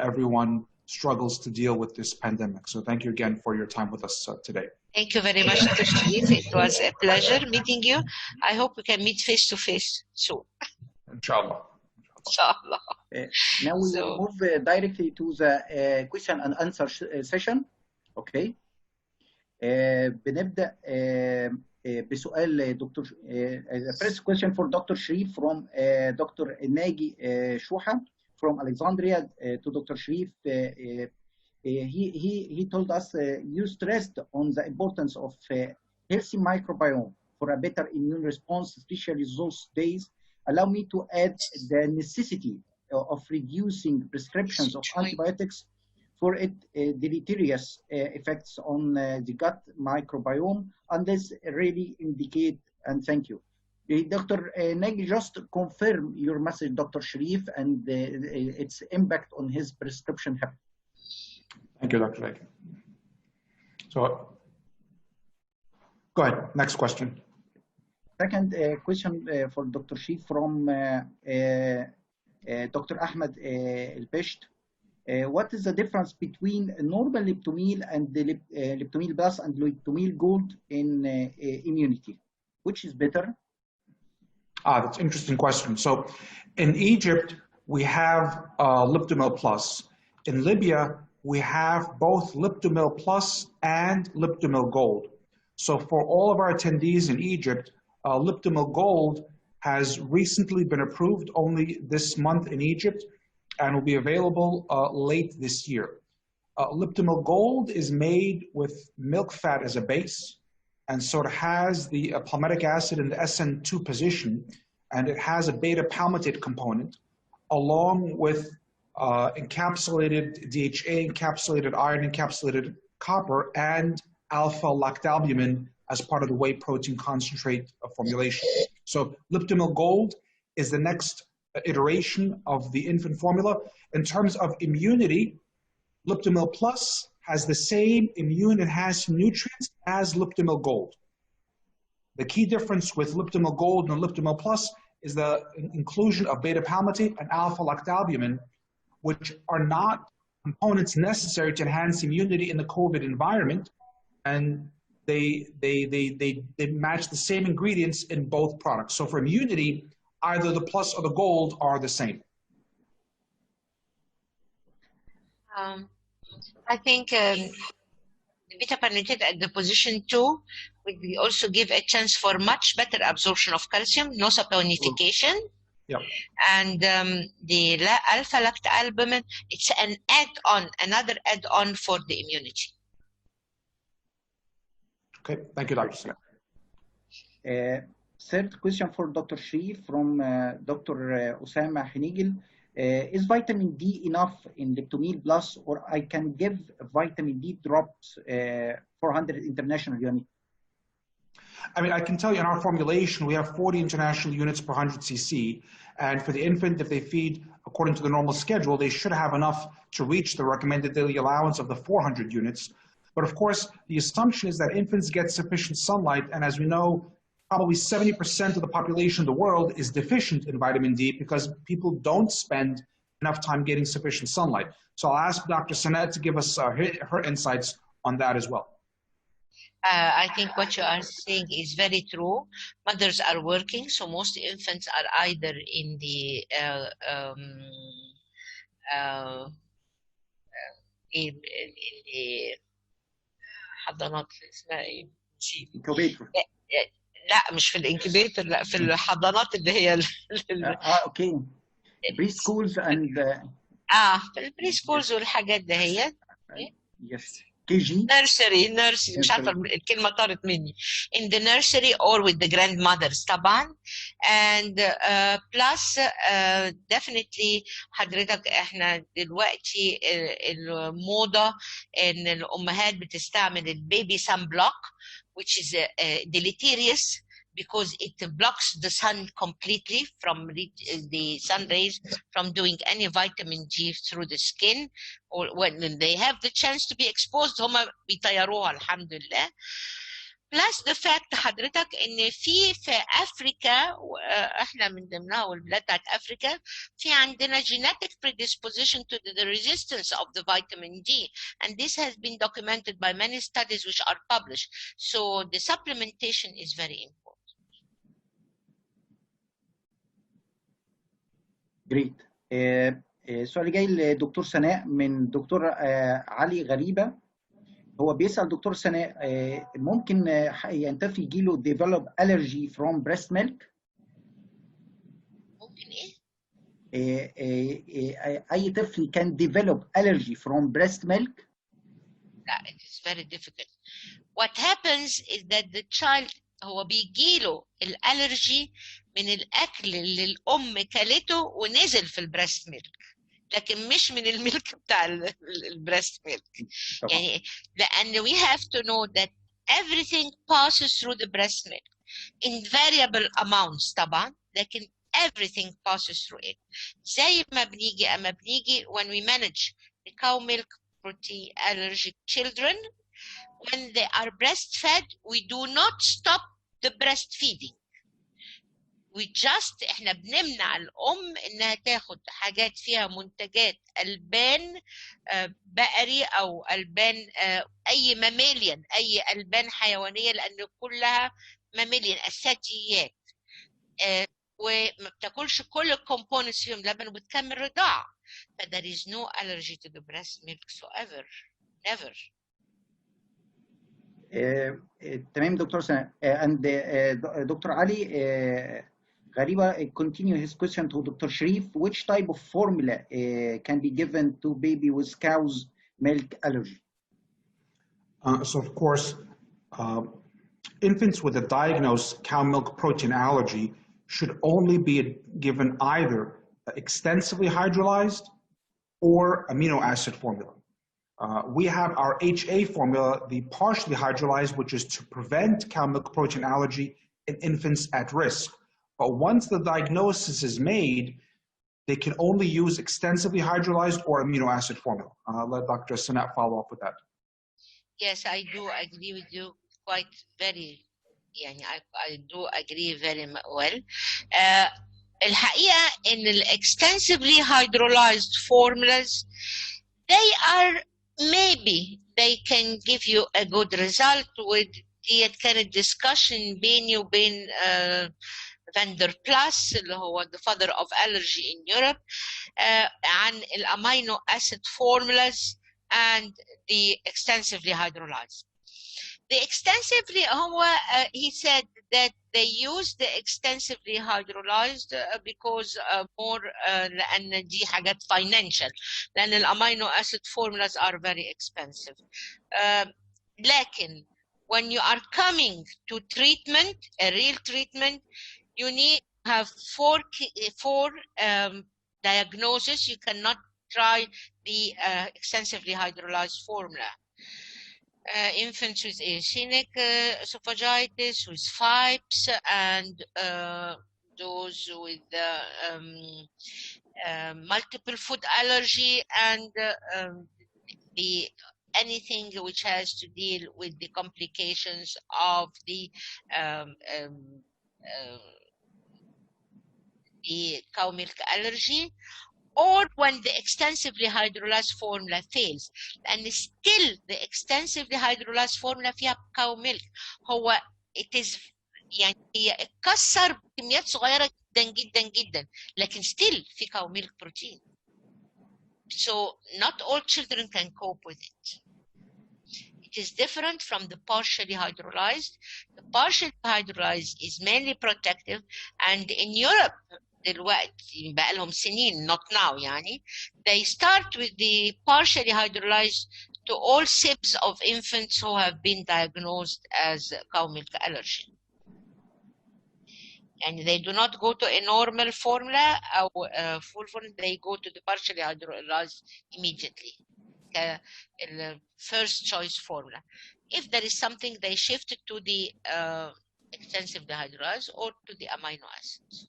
everyone struggles to deal with this pandemic. So thank you again for your time with us today. Thank you very much, Dr. Sharif. It was a pleasure meeting you. I hope we can meet face to face soon. Inshallah. Inshallah. Now we will move directly to the question and answer session. Okay. بنبدأ بسؤال دكتور. The first question for Dr. Sharif from Dr. Nagi Shuha from Alexandria to Dr. Sharif. He told us you stressed on the importance of healthy microbiome for a better immune response, especially those days. Allow me to add the necessity of reducing prescriptions of antibiotics for its deleterious effects on the gut microbiome, unless really indicate, and thank you. Dr. Nagi, just confirm your message, Dr. Sharif, and its impact on his prescription habit. Thank you, Dr. Nagi. So, go ahead, next question. Second question for Dr. Sharif from Dr. Ahmed Elbesht. What is the difference between normal Liptomil and the Liptomil Plus and Liptomil Gold in immunity? Which is better? That's an interesting question. So in Egypt, we have Liptomil Plus. In Libya, we have both Liptomil Plus and Liptomil Gold. So for all of our attendees in Egypt, Liptomil Gold has recently been approved only this month in Egypt and will be available late this year. Liptomil Gold is made with milk fat as a base, and so it has the palmitic acid in the SN2 position, and it has a beta palmitate component, along with encapsulated DHA, encapsulated iron, encapsulated copper, and alpha lactalbumin as part of the whey protein concentrate formulation. So Liptomil Gold is the next iteration of the infant formula. In terms of immunity, Liptomil Plus has the same immune enhancing nutrients as Liptomil Gold. The key difference with Liptomil Gold and Liptomil Plus is the inclusion of beta palmitate and alpha lactalbumin, which are not components necessary to enhance immunity in the COVID environment, and they match the same ingredients in both products. So for immunity, either the plus or the gold are the same. I think the beta palmitate at the position 2 We also give a chance for much better absorption of calcium, no saponification. Yep. And the alpha-lactalbumin, it's an add-on, another add-on for the immunity. Okay, thank you, Dr. Sanaa. Third question for Dr. Shree from Dr. Osama Henigel. Is vitamin D enough in Leptomil Plus, or I can give vitamin D drops 400 international units? I mean, I can tell you in our formulation, we have 40 international units per 100 cc. And for the infant, if they feed according to the normal schedule, they should have enough to reach the recommended daily allowance of the 400 units. But of course, the assumption is that infants get sufficient sunlight. And as we know, probably 70% of the population of the world is deficient in vitamin D because people don't spend enough time getting sufficient sunlight. So I'll ask Dr. Sanaa to give us her insights on that as well. I think what you are saying is very true. Mothers are working, so most infants are either in the in the حضانات اسمها ايه؟ incubator. لا مش في الانكيبيتر، لا في الحضانات اللي هي اوكي بري سكولز اند في البري سكولز والحاجات دهيت. يس كي جي nursery مش عارفه الكلمه طارت مني. in the nursery or with the grandmothers طبعا. and plus definitely حضرتك احنا دلوقتي الموضه ان الامهات بتستعمل البيبي sun block which is deleterious because it blocks the sun completely from the sun rays from doing any vitamin D through the skin, or when they have the chance to be exposed هما بيطيروها الحمد لله. Plus the fact حضرتك ان في افريكا احنا من ضمنها والبلاد بتاعت افريكا في عندنا genetic predisposition to the resistance of the vitamin D, and this has been documented by many studies which are published. So the supplementation is very important. جريت. السؤال اللي جاي لدكتور سناء من دكتور علي غريبه. هو بيسال دكتور سناء ممكن ينتفي يجيله develop allergy from breast milk؟ ممكن ايه؟ اي طفل can develop allergy from breast milk؟ لا, it is very difficult. What happens is that the child هو بيجيله الالرجي من الاكل اللي الام كلته ونزل في البريست ميلك، لكن مش من الميلك بتاع البريست ميلك. يعني لان we have to know that everything passes through the breast milk in variable amounts طبعا، لكن everything passes through it. زي ما بنيجي when we manage the cow milk protein allergic children, when they are breastfed we do not stop the breastfeeding. we just احنا بنمنع الام انها تاخد حاجات فيها منتجات البان بقري او البان اي ماميليان، اي البان حيوانيه، لان كلها ماميليان اساسيات، وما بتاكلش كل الكومبوننتس فيهم لبن وبتكمل رضاعه. ف there is no allergy to the breast milk so ever, never. تمام دكتور سناء. and دكتور علي غريبة continue his question to Dr. Sharif. Which type of formula can be given to baby with cow's milk allergy? So of course, infants with a diagnosed cow milk protein allergy should only be given either extensively hydrolyzed or amino acid formula. We have our HA formula, the partially hydrolyzed, which is to prevent cow milk protein allergy in infants at risk. But once the diagnosis is made, they can only use extensively hydrolyzed or amino acid formula. I'll let Dr. Sanaa follow up with that. Yes, I do agree with you quite very, I do agree very well. الحقيقة إن extensively hydrolyzed formulas, they are maybe they can give you a good result. with ديت كانت discussion بيني وبين Vander Plus اللي هو the father of allergy in Europe عن الامينو acid formulas and the extensively hydrolyzed. The extensively هو he said that they use the extensively hydrolyzed because more لأن دي حاجات financial لأن الأمينو acid formulas are very expensive. لكن when you are coming to treatment, a real treatment, you need to have four diagnoses. You cannot try the extensively hydrolyzed formula. Infants with eosinophilic esophagitis, with FIPS, and those with multiple food allergy, and anything which has to deal with the complications of the cow milk allergy, or when the extensively hydrolyzed formula fails. And still the extensively hydrolyzed formula فيها cow milk هو it is يعني هي اتكسر بكميات صغيرة جدا جدا جدا لكن still في cow milk protein. So not all children can cope with it. It is different from the partially hydrolyzed. The partially hydrolyzed is mainly protective, and in Europe دلوقتي بقى لهم سنين not now يعني they start with the partially hydrolyzed to all SIBs of infants who have been diagnosed as cow milk allergy. And they do not go to a normal formula or full formula, they go to the partially hydrolyzed immediately. The first choice formula. If there is something, they shift it to the extensively hydrolyzed or to the amino acids.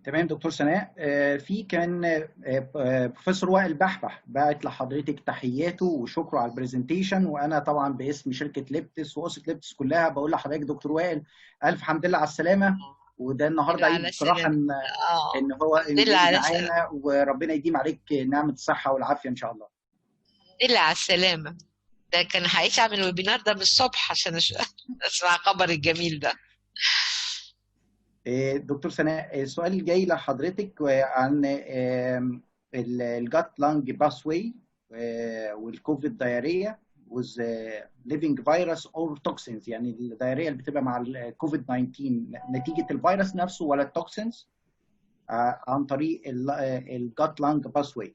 تمام دكتور سناء. في كان بروفيسور وائل بحبح بعت لحضرتك تحياته وشكره على البرزنتيشن، وانا طبعا باسم شركه ليبتس واسره ليبتس كلها بقول لحضرتك دكتور وائل الف حمد لله على السلامه. وده النهارده عيد بصراحه ان هو معانا، وربنا يديم عليك نعمه الصحه والعافيه ان شاء الله. الحمد لله على السلامه. ده كان هيعمل الويبينار ده من الصبح عشان اسمع خبر الجميل ده. دكتور سناء السؤال الجاي لحضرتك عن الجات لانج باثواي والكوفيد دايريا with living virus or toxins، يعني الدايريا اللي بتبقى مع الكوفيد 19 نتيجه الفيروس نفسه ولا التوكسينز عن طريق الجات لانج باثواي.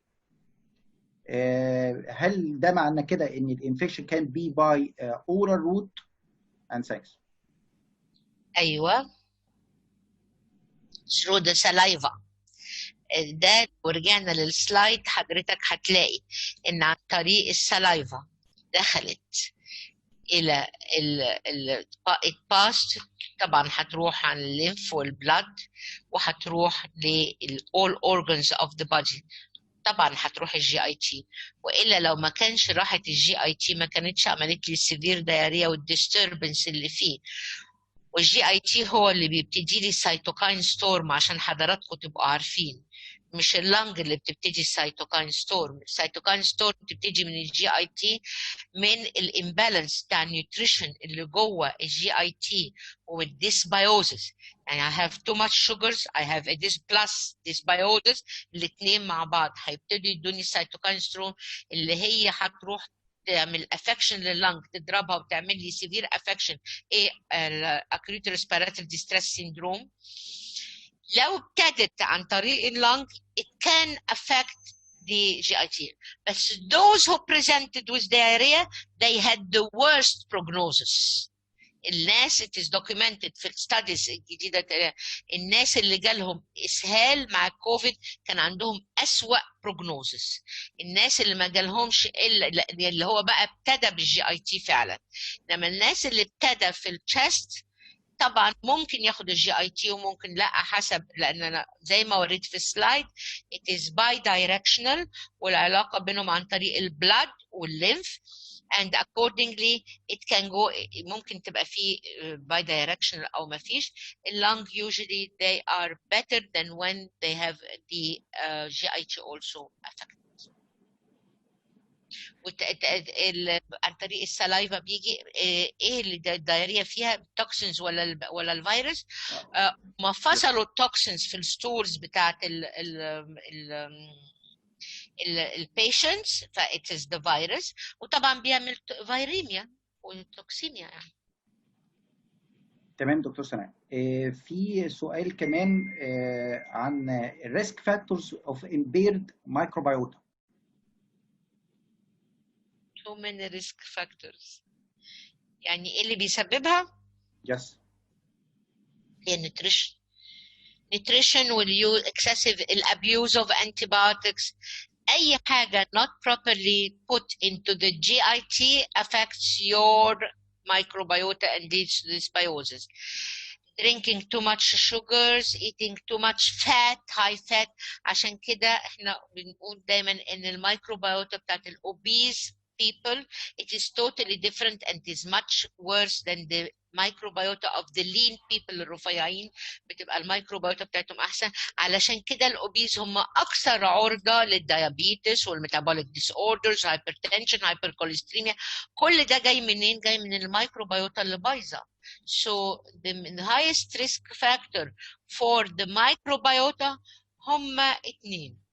هل ده معنى كده ان الانفكشن كان بي باي oral route and thanks؟ ايوه through the saliva. ده ورجعنا للسلايد حضرتك هتلاقي ان عن طريق السلايفا دخلت الى it passed، طبعا هتروح عن الليمف والبلاد وهتروح all organs of the body، طبعا هتروح الجي اي تي، والا لو ما كانش راحت الجي اي تي ما كانتش عملت لي السيفير دايريا والديستربنس اللي فيه. والجي اي تي هو اللي بيبتدي لي سايتوكاين ستورم عشان حضراتكم تبقوا عارفين، مش اللنج اللي بتبتدي السايتوكاين ستورم. السايتوكاين ستورم بتبتدي من الجي اي تي من الامبالانس بتاع النيوتريشن اللي جوه الجي اي تي والديسبايوزس. يعني I have too much sugars, I have a dysbiosis، الاثنين مع بعض هيبتدوا يدوني السايتوكاين ستورم اللي هي هتروح تعمل افكشن لللنج، تضربها وتعمل لي سيفير افكشن ايه الاكيوت ريسبيراتوري ديستريس سيندروم. لو ابتدت عن طريق اللنج it can affect the GIT. But those who presented with diarrhea they had the worst prognosis. الناس it is documented في الستاديز الجديدة، الناس اللي جالهم إسهال مع الكوفيد كان عندهم أسوأ بروجنوزس. الناس اللي ما جالهمش إلا اللي هو بقى ابتدى بالجي اي تي فعلا، لما الناس اللي ابتدى في التشست طبعا ممكن ياخد الجي اي تي وممكن لا، حسب، لان انا زي ما وريت في السلايد it is bi-directional والعلاقه بينهم عن طريق البلاد والليمف and accordingly it can go، ممكن تبقى في bi-directional او ما فيش. اللung usually they are better than when they have the GIT also affected. عن طريق السلايفا بيجي ايه اللي الدايريا فيها، التوكسينز ولا الفيروس. ما فصلوا التوكسينز في الستورز بتاعت البيشنتس فإت از ذا فيروس، وطبعا بيعمل فيريميا وتوكسيميا يعني. تمام دكتور سناء. في سؤال كمان عن risk factors of impaired microbiota. Too many risk factors. يعني ايه اللي بيسببها؟ Yes. هي nutrition excessive abuse of antibiotics. أي حاجة not properly put into the GIT affects your microbiota and leads to dysbiosis. Drinking too much sugars, eating too much fat, high fat. عشان كده احنا بنقول دايما ان الميكروبيوتا بتاعت obese people, it is totally different and is much worse than the microbiota of the lean people الرفيعين. بتبقى الميكروبيوتا بتاعتهم احسن. علشان كده الاوبيز هم اكثر عرضه للديابيتس والميتابوليك ديس اوردرز، هايبرتنشن، هايبركوليستريميا. كل ده جاي منين؟ جاي من الميكروبيوتا اللي بايظه. So the highest risk factor for the microbiota هم اتنين: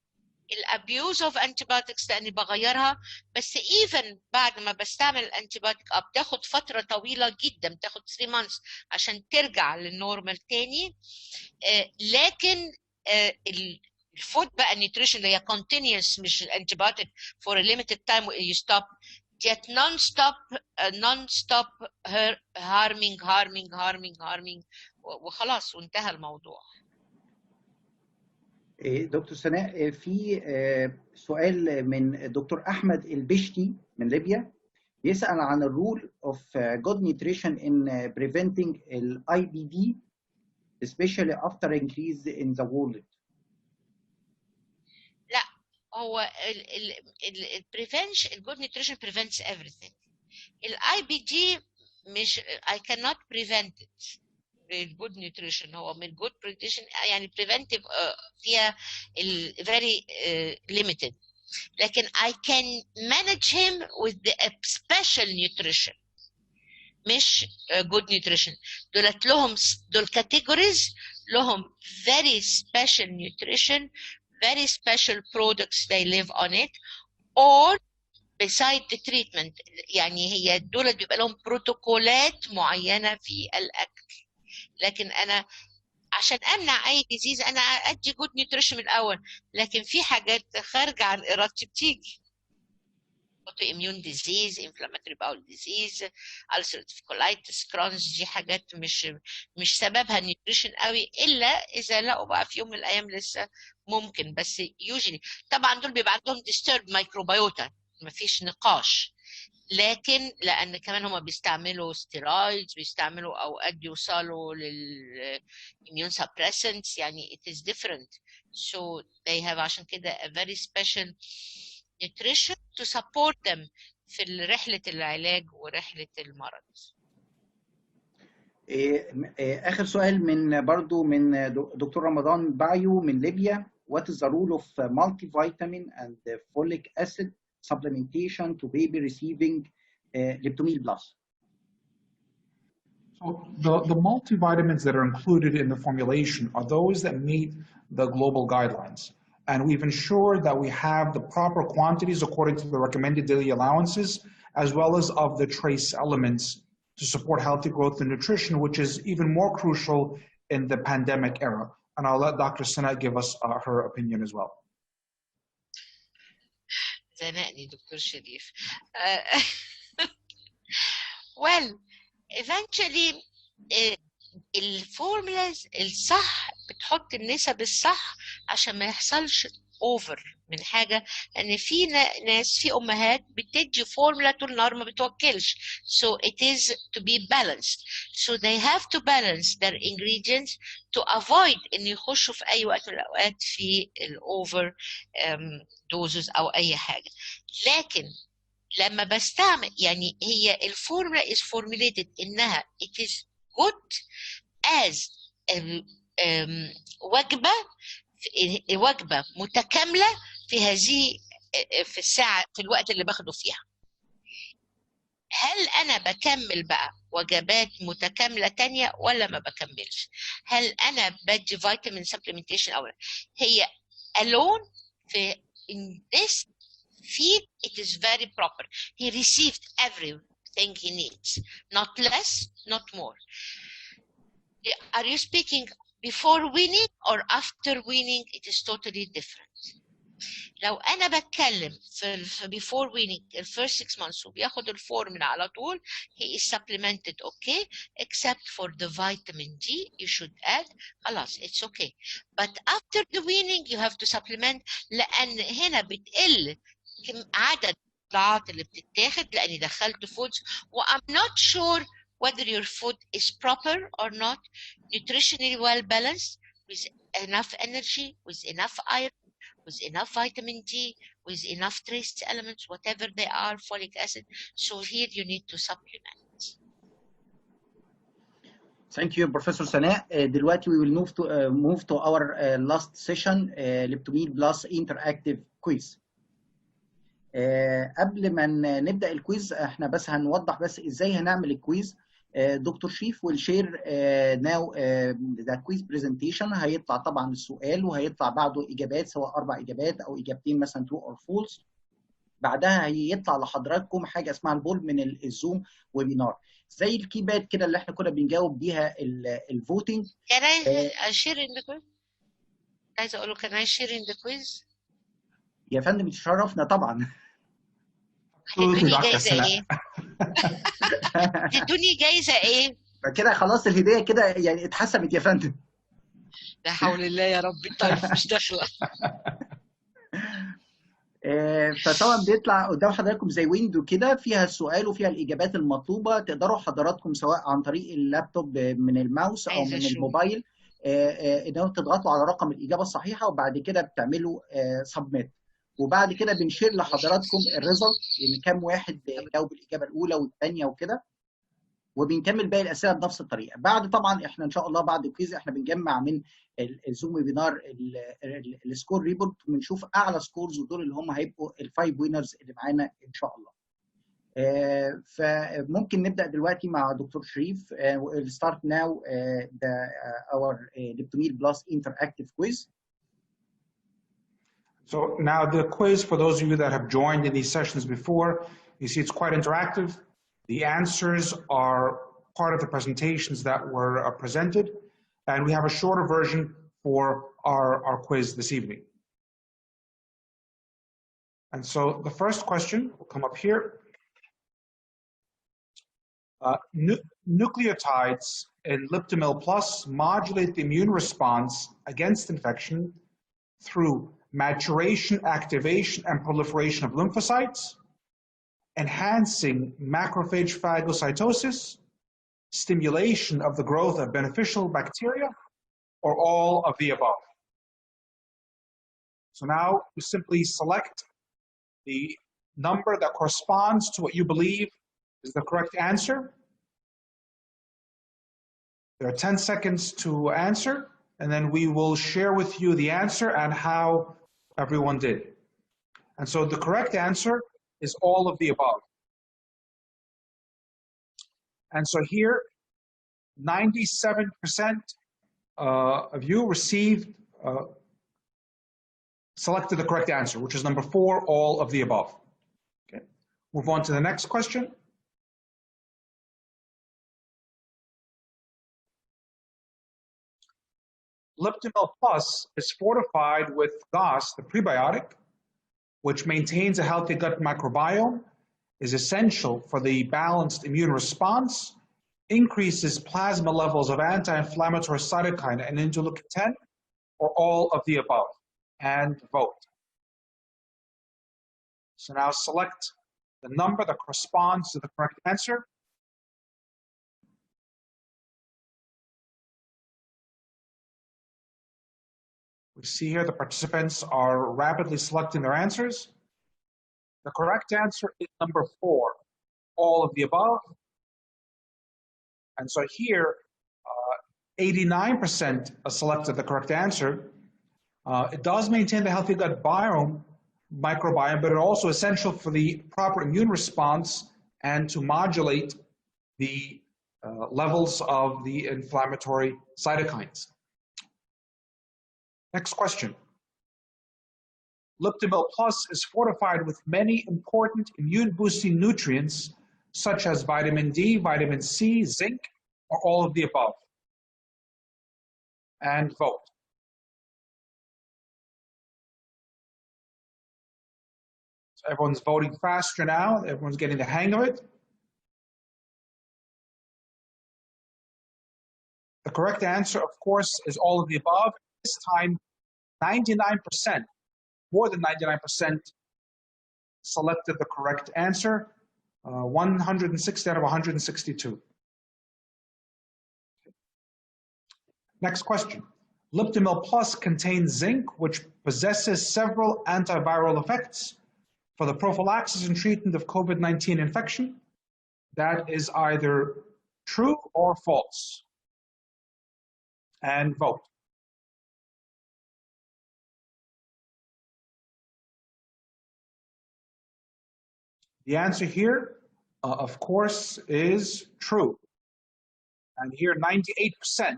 الابيوز اوف antibiotics لاني بغيرها، بس even بعد ما بستعمل الانتيبيوتيك بتاخد فتره طويله جدا، بتاخد 3 months عشان ترجع للنورمال تاني. لكن الفود بقى النيوتريشن اللي هي continuous مش الانتيبيوتيك for a limited time you stop yet non-stop harming وخلاص وانتهى الموضوع. دكتور سناء، في سؤال من دكتور أحمد البشتي من ليبيا يسأل عن الرول of good nutrition in preventing IBD especially after increase in the world. لا، هو prevention good nutrition prevents everything. IBD مش I cannot prevent it. good nutrition هو من good nutrition يعني preventive فيها very limited. لكن I can manage him with the special nutrition مش good nutrition. دول categories لهم very special nutrition, very special products they live on it, or beside the treatment. يعني هي دول بيبقى لهم بروتوكولات معينة في الأكل. لكن أنا عشان أمنع أي ديزيز أنا أدي جود نيوتريشن من الأول، لكن في حاجات خارجة عن إرادتي بتيجي. autoimmune disease, inflammatory bowel disease, ulcerative colitis, Crohn's، دي حاجات مش سببها نيوتريشن قوي، إلا إذا لقوا بقى في يوم من الأيام لسه ممكن. بس usually طبعا دول بيبقى عندهم disturbed microbiota مفيش نقاش. لكن لأن كمان هما بيستعملوا steroids، بيستعملوا أوقات بيوصلوا immune suppressants، يعني it is different. So they have عشان كده a very special nutrition to support them في رحلة العلاج ورحلة المرض. آخر سؤال من دكتور رمضان بايو من ليبيا. What is the role of multivitamin and folic acid supplementation to baby receiving Liptomil Plus? So the multivitamins that are included in the formulation are those that meet the global guidelines. And we've ensured that we have the proper quantities according to the recommended daily allowances, as well as of the trace elements to support healthy growth and nutrition, which is even more crucial in the pandemic era. And I'll let Dr. Sanaa give us her opinion as well. زنقني دكتور شريف. Well, eventually الفورمولاز الصح بتحط النسب الصح عشان ما يحصلش اوفر من حاجه. لان في ناس في امهات بتدي فورمولا طول النهار ما بتوكلش. So it is to be balanced. So they have to balance their ingredients to avoid ان يخشوا في اي وقت من الاوقات في الاوفر دوزز او اي حاجه. لكن لما بستعمل يعني هي الفورمولا is formulated انها it is good as وجبة متكاملة في هذه في الساعة في الوقت اللي باخده فيها. هل أنا بكمل بقى وجبات متكاملة تانية ولا ما بكملش؟ هل أنا بدي فيتامين سبلمنتيشن أو لا؟ هي alone في in this feed, it is very proper. He received everything he needs, not less, not more. Are you speaking before weaning or after weaning? It is totally different. لو أنا بتكلم في before weaning the first 6 months وبياخد الفورمولا على طول, he is supplemented okay, except for the vitamin D you should add, خلاص it's okay. But after the weaning you have to supplement, لأن هنا بتقل عدد الطلعات اللي بتتاخد لأني دخلت foods I'm not sure whether your food is proper or not, nutritionally well balanced, with enough energy, with enough iron, with enough vitamin D, with enough trace elements, whatever they are, folic acid. So here you need to supplement. Thank you, Professor Sanaa. دلوقتي we will move to our last session, Leptomil Plus Interactive Quiz. قبل ما نبدأ الكويز احنا بس هنوضح بس ازاي هنعمل الكويز. دكتور شريف will share now the quiz presentation. هيطلع طبعا السؤال وهيطلع بعده اجابات سواء 4 اجابات او اجابتين مثلا true or false. بعدها هيطلع لحضراتكم حاجه اسمها البول من الزوم ويبينار زي الكيباد كده اللي احنا كنا بنجاوب بيها الفوتنج. Can I share in the quiz؟ عايزه اقول له can I share in the quiz؟ يا فندم تشرفنا طبعا. ادوني جايزه ايه؟ ادوني جايزه ايه؟ فكده خلاص الهديه كده يعني اتحسبت يا فندم. لا حول الله يا ربي. طيب مش داخله. فطبعا بيطلع قدام حضراتكم زي ويندو كده فيها السؤال وفيها الاجابات المطلوبه. تقدروا حضراتكم سواء عن طريق اللابتوب من الماوس او من الموبايل انه تضغطوا على رقم الاجابه الصحيحه وبعد كده بتعملوا سبميت. وبعد كده بنشير لحضراتكم الريزلت ان كام واحد جاوب الاجابه الاولى والثانيه وكده. وبنكمل باقي الاسئله بنفس الطريقه. بعد طبعا احنا ان شاء الله بعد الكويز احنا بنجمع من الزوم ويبينار السكور ريبورت ونشوف اعلى سكورز ودول اللي هم هيبقوا الفايف وينرز اللي معانا ان شاء الله. فممكن نبدا دلوقتي مع دكتور شريف. we'll start now our Leptomil Plus interactive quiz. So now the quiz, for those of you that have joined in these sessions before, you see it's quite interactive. The answers are part of the presentations that were presented, and we have a shorter version for our quiz this evening. And so the first question will come up here. Nucleotides in Leptomil Plus modulate the immune response against infection through maturation, activation, and proliferation of lymphocytes, enhancing macrophage phagocytosis, stimulation of the growth of beneficial bacteria, or all of the above. So now you simply select the number that corresponds to what you believe is the correct answer. There are 10 seconds to answer, and then we will share with you the answer and how everyone did. And so the correct answer is all of the above. And so here, 97% of you received, selected the correct answer, which is number 4, all of the above. Okay. Move on to the next question. Leptomil Plus is fortified with GOS, the prebiotic, which maintains a healthy gut microbiome, is essential for the balanced immune response, increases plasma levels of anti-inflammatory cytokine and interleukin-10, or all of the above, and vote. So now select the number that corresponds to the correct answer. We see here the participants are rapidly selecting their answers. The correct answer is number 4, all of the above. And so here, 89% selected the correct answer. It does maintain the healthy gut microbiome, but it's also essential for the proper immune response and to modulate the levels of the inflammatory cytokines. Next question. Liptomil Plus is fortified with many important immune-boosting nutrients such as vitamin D, vitamin C, zinc, or all of the above. And vote. So everyone's voting faster now. Everyone's getting the hang of it. The correct answer, of course, is all of the above. This time, 99%, more than 99%, selected the correct answer. 160 out of 162. Next question. Liptomil Plus contains zinc, which possesses several antiviral effects for the prophylaxis and treatment of COVID-19 infection. That is either true or false. And vote. The answer here, of course, is true. And here, 98%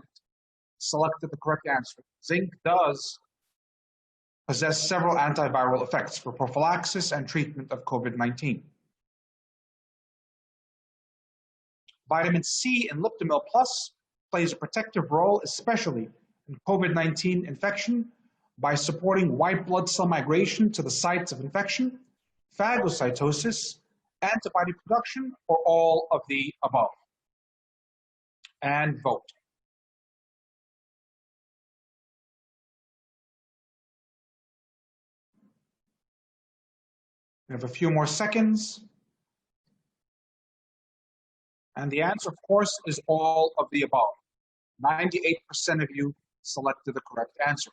selected the correct answer. Zinc does possess several antiviral effects for prophylaxis and treatment of COVID-19. Vitamin C in Liptomil Plus plays a protective role, especially in COVID-19 infection, by supporting white blood cell migration to the sites of infection, phagocytosis, antibody production, or all of the above. And vote. We have a few more seconds. And the answer, of course, is all of the above. 98% of you selected the correct answer.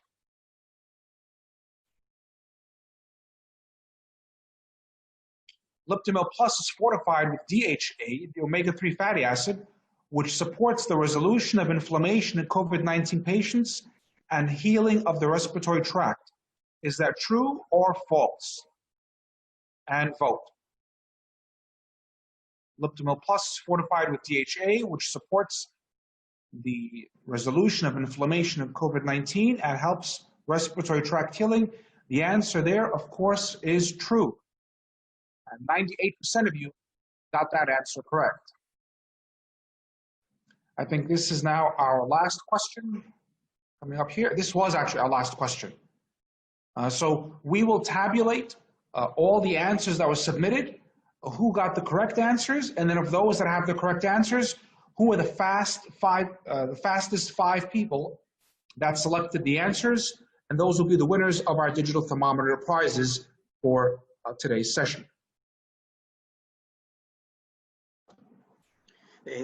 Liptomil Plus is fortified with DHA, the omega-3 fatty acid, which supports the resolution of inflammation in COVID-19 patients and healing of the respiratory tract. Is that true or false? And vote. Liptomil Plus is fortified with DHA, which supports the resolution of inflammation of COVID-19 and helps respiratory tract healing. The answer there, of course, is true. And 98% of you got that answer correct. I think this is now our last question coming up here. This was actually our last question. So we will tabulate all the answers that were submitted, who got the correct answers, and then of those that have the correct answers, who are the fastest five people that selected the answers, and those will be the winners of our digital thermometer prizes for today's session.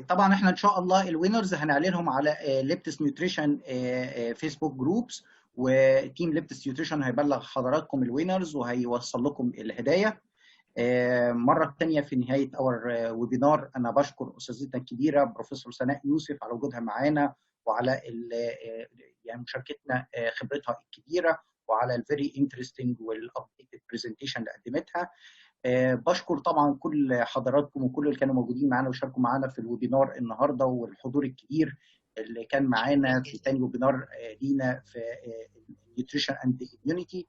طبعا احنا ان شاء الله الوينرز هنعلنهم على ليبتس نيوتريشن فيسبوك جروبس، وتيم ليبتس نيوتريشن هيبلغ حضراتكم الوينرز وهيوصل لكم الهدايا. مرة تانية في نهاية اور ويبينار أنا بشكر أستاذتنا الكبيرة بروفيسور سناء يوسف على وجودها معانا وعلى يعني مشاركتنا خبرتها الكبيرة وعلى الفيري انترستنج والابديتد برزنتيشن اللي قدمتها. بشكر طبعا كل حضراتكم وكل اللي كانوا موجودين معانا وشاركوا معانا في الويبينار النهارده والحضور الكبير اللي كان معانا في تاني ويبينار لينا في نيوتريشن اند اميونيتي.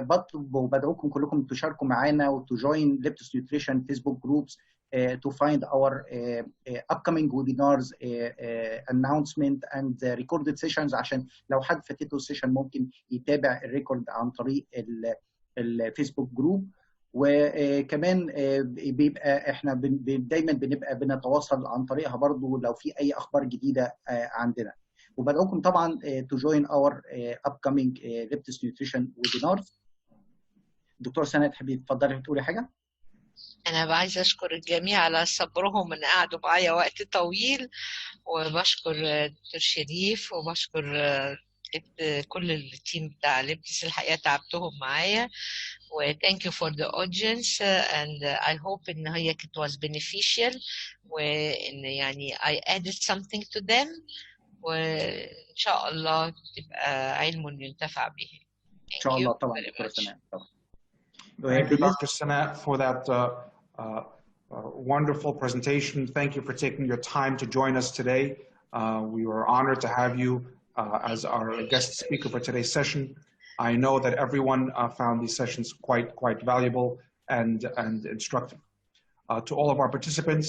بطلب وبدعوكم كلكم تشاركوا معانا وتو جوين ليبتس نيوتريشن فيسبوك جروبس to find our upcoming webinars announcement and recorded sessions، عشان لو حد فاتته السيشن ممكن يتابع الريكورد عن طريق الفيسبوك جروب. وكمان بيبقى احنا دايما بنبقى بنتواصل عن طريقها برضو لو في اي اخبار جديده عندنا. وبدعوكم طبعا to join our upcoming Leptis Nutrition webinars. دكتور سناء تحبي تفضلي تقولي حاجه؟ أنا عايزة أشكر الجميع على صبرهم إن قعدوا معايا وقت طويل، وبشكر دكتور شريف وبشكر كل التيم بتاع ليبتس، الحقيقة تعبتهم معايا. و thank you for the audience and I hope إن هي it was beneficial وإن يعني I added something to them، وإن شاء الله تبقى علم ينتفع به. إن شاء الله طبعا دكتور سناء. Thank you, Dr. Sanaa, for that wonderful presentation. Thank you for taking your time to join us today. We were honored to have you as our guest speaker for today's session. I know that everyone found these sessions quite valuable and instructive. To all of our participants,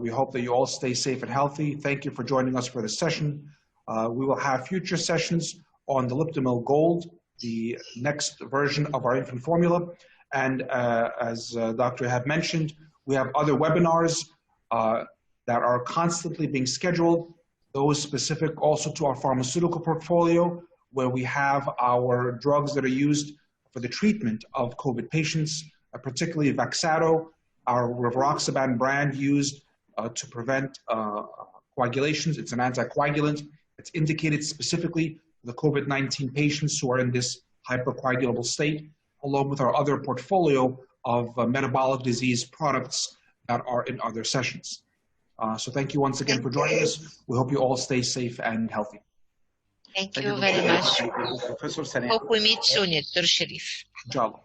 we hope that you all stay safe and healthy. Thank you for joining us for this session. We will have future sessions on the Liptomil Gold, the next version of our infant formula. And as Dr. had mentioned, we have other webinars that are constantly being scheduled, those specific also to our pharmaceutical portfolio, where we have our drugs that are used for the treatment of COVID patients, particularly Vaxado, our rivaroxaban brand used to prevent coagulations. It's an anticoagulant. It's indicated specifically for the COVID-19 patients who are in this hypercoagulable state, along with our other portfolio of metabolic disease products that are in other sessions. So thank you once again for joining us. We hope you all stay safe and healthy. Thank you very much. Professor Sanaa. Hope we meet soon, Dr. Sharif. Inshallah.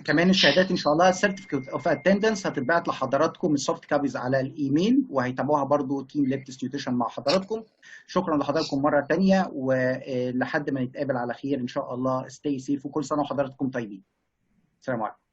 كمان الشهادات ان شاء الله certificate of attendance هتتبعت لحضراتكم السوفت كابيز على الايميل، وهيتابعوها برضو تيم ليبتس نيوتريشن مع حضراتكم. شكرا لحضراتكم مره ثانيه، ولحد ما نتقابل على خير ان شاء الله. stay safe وكل سنه وحضراتكم طيبين. السلام عليكم.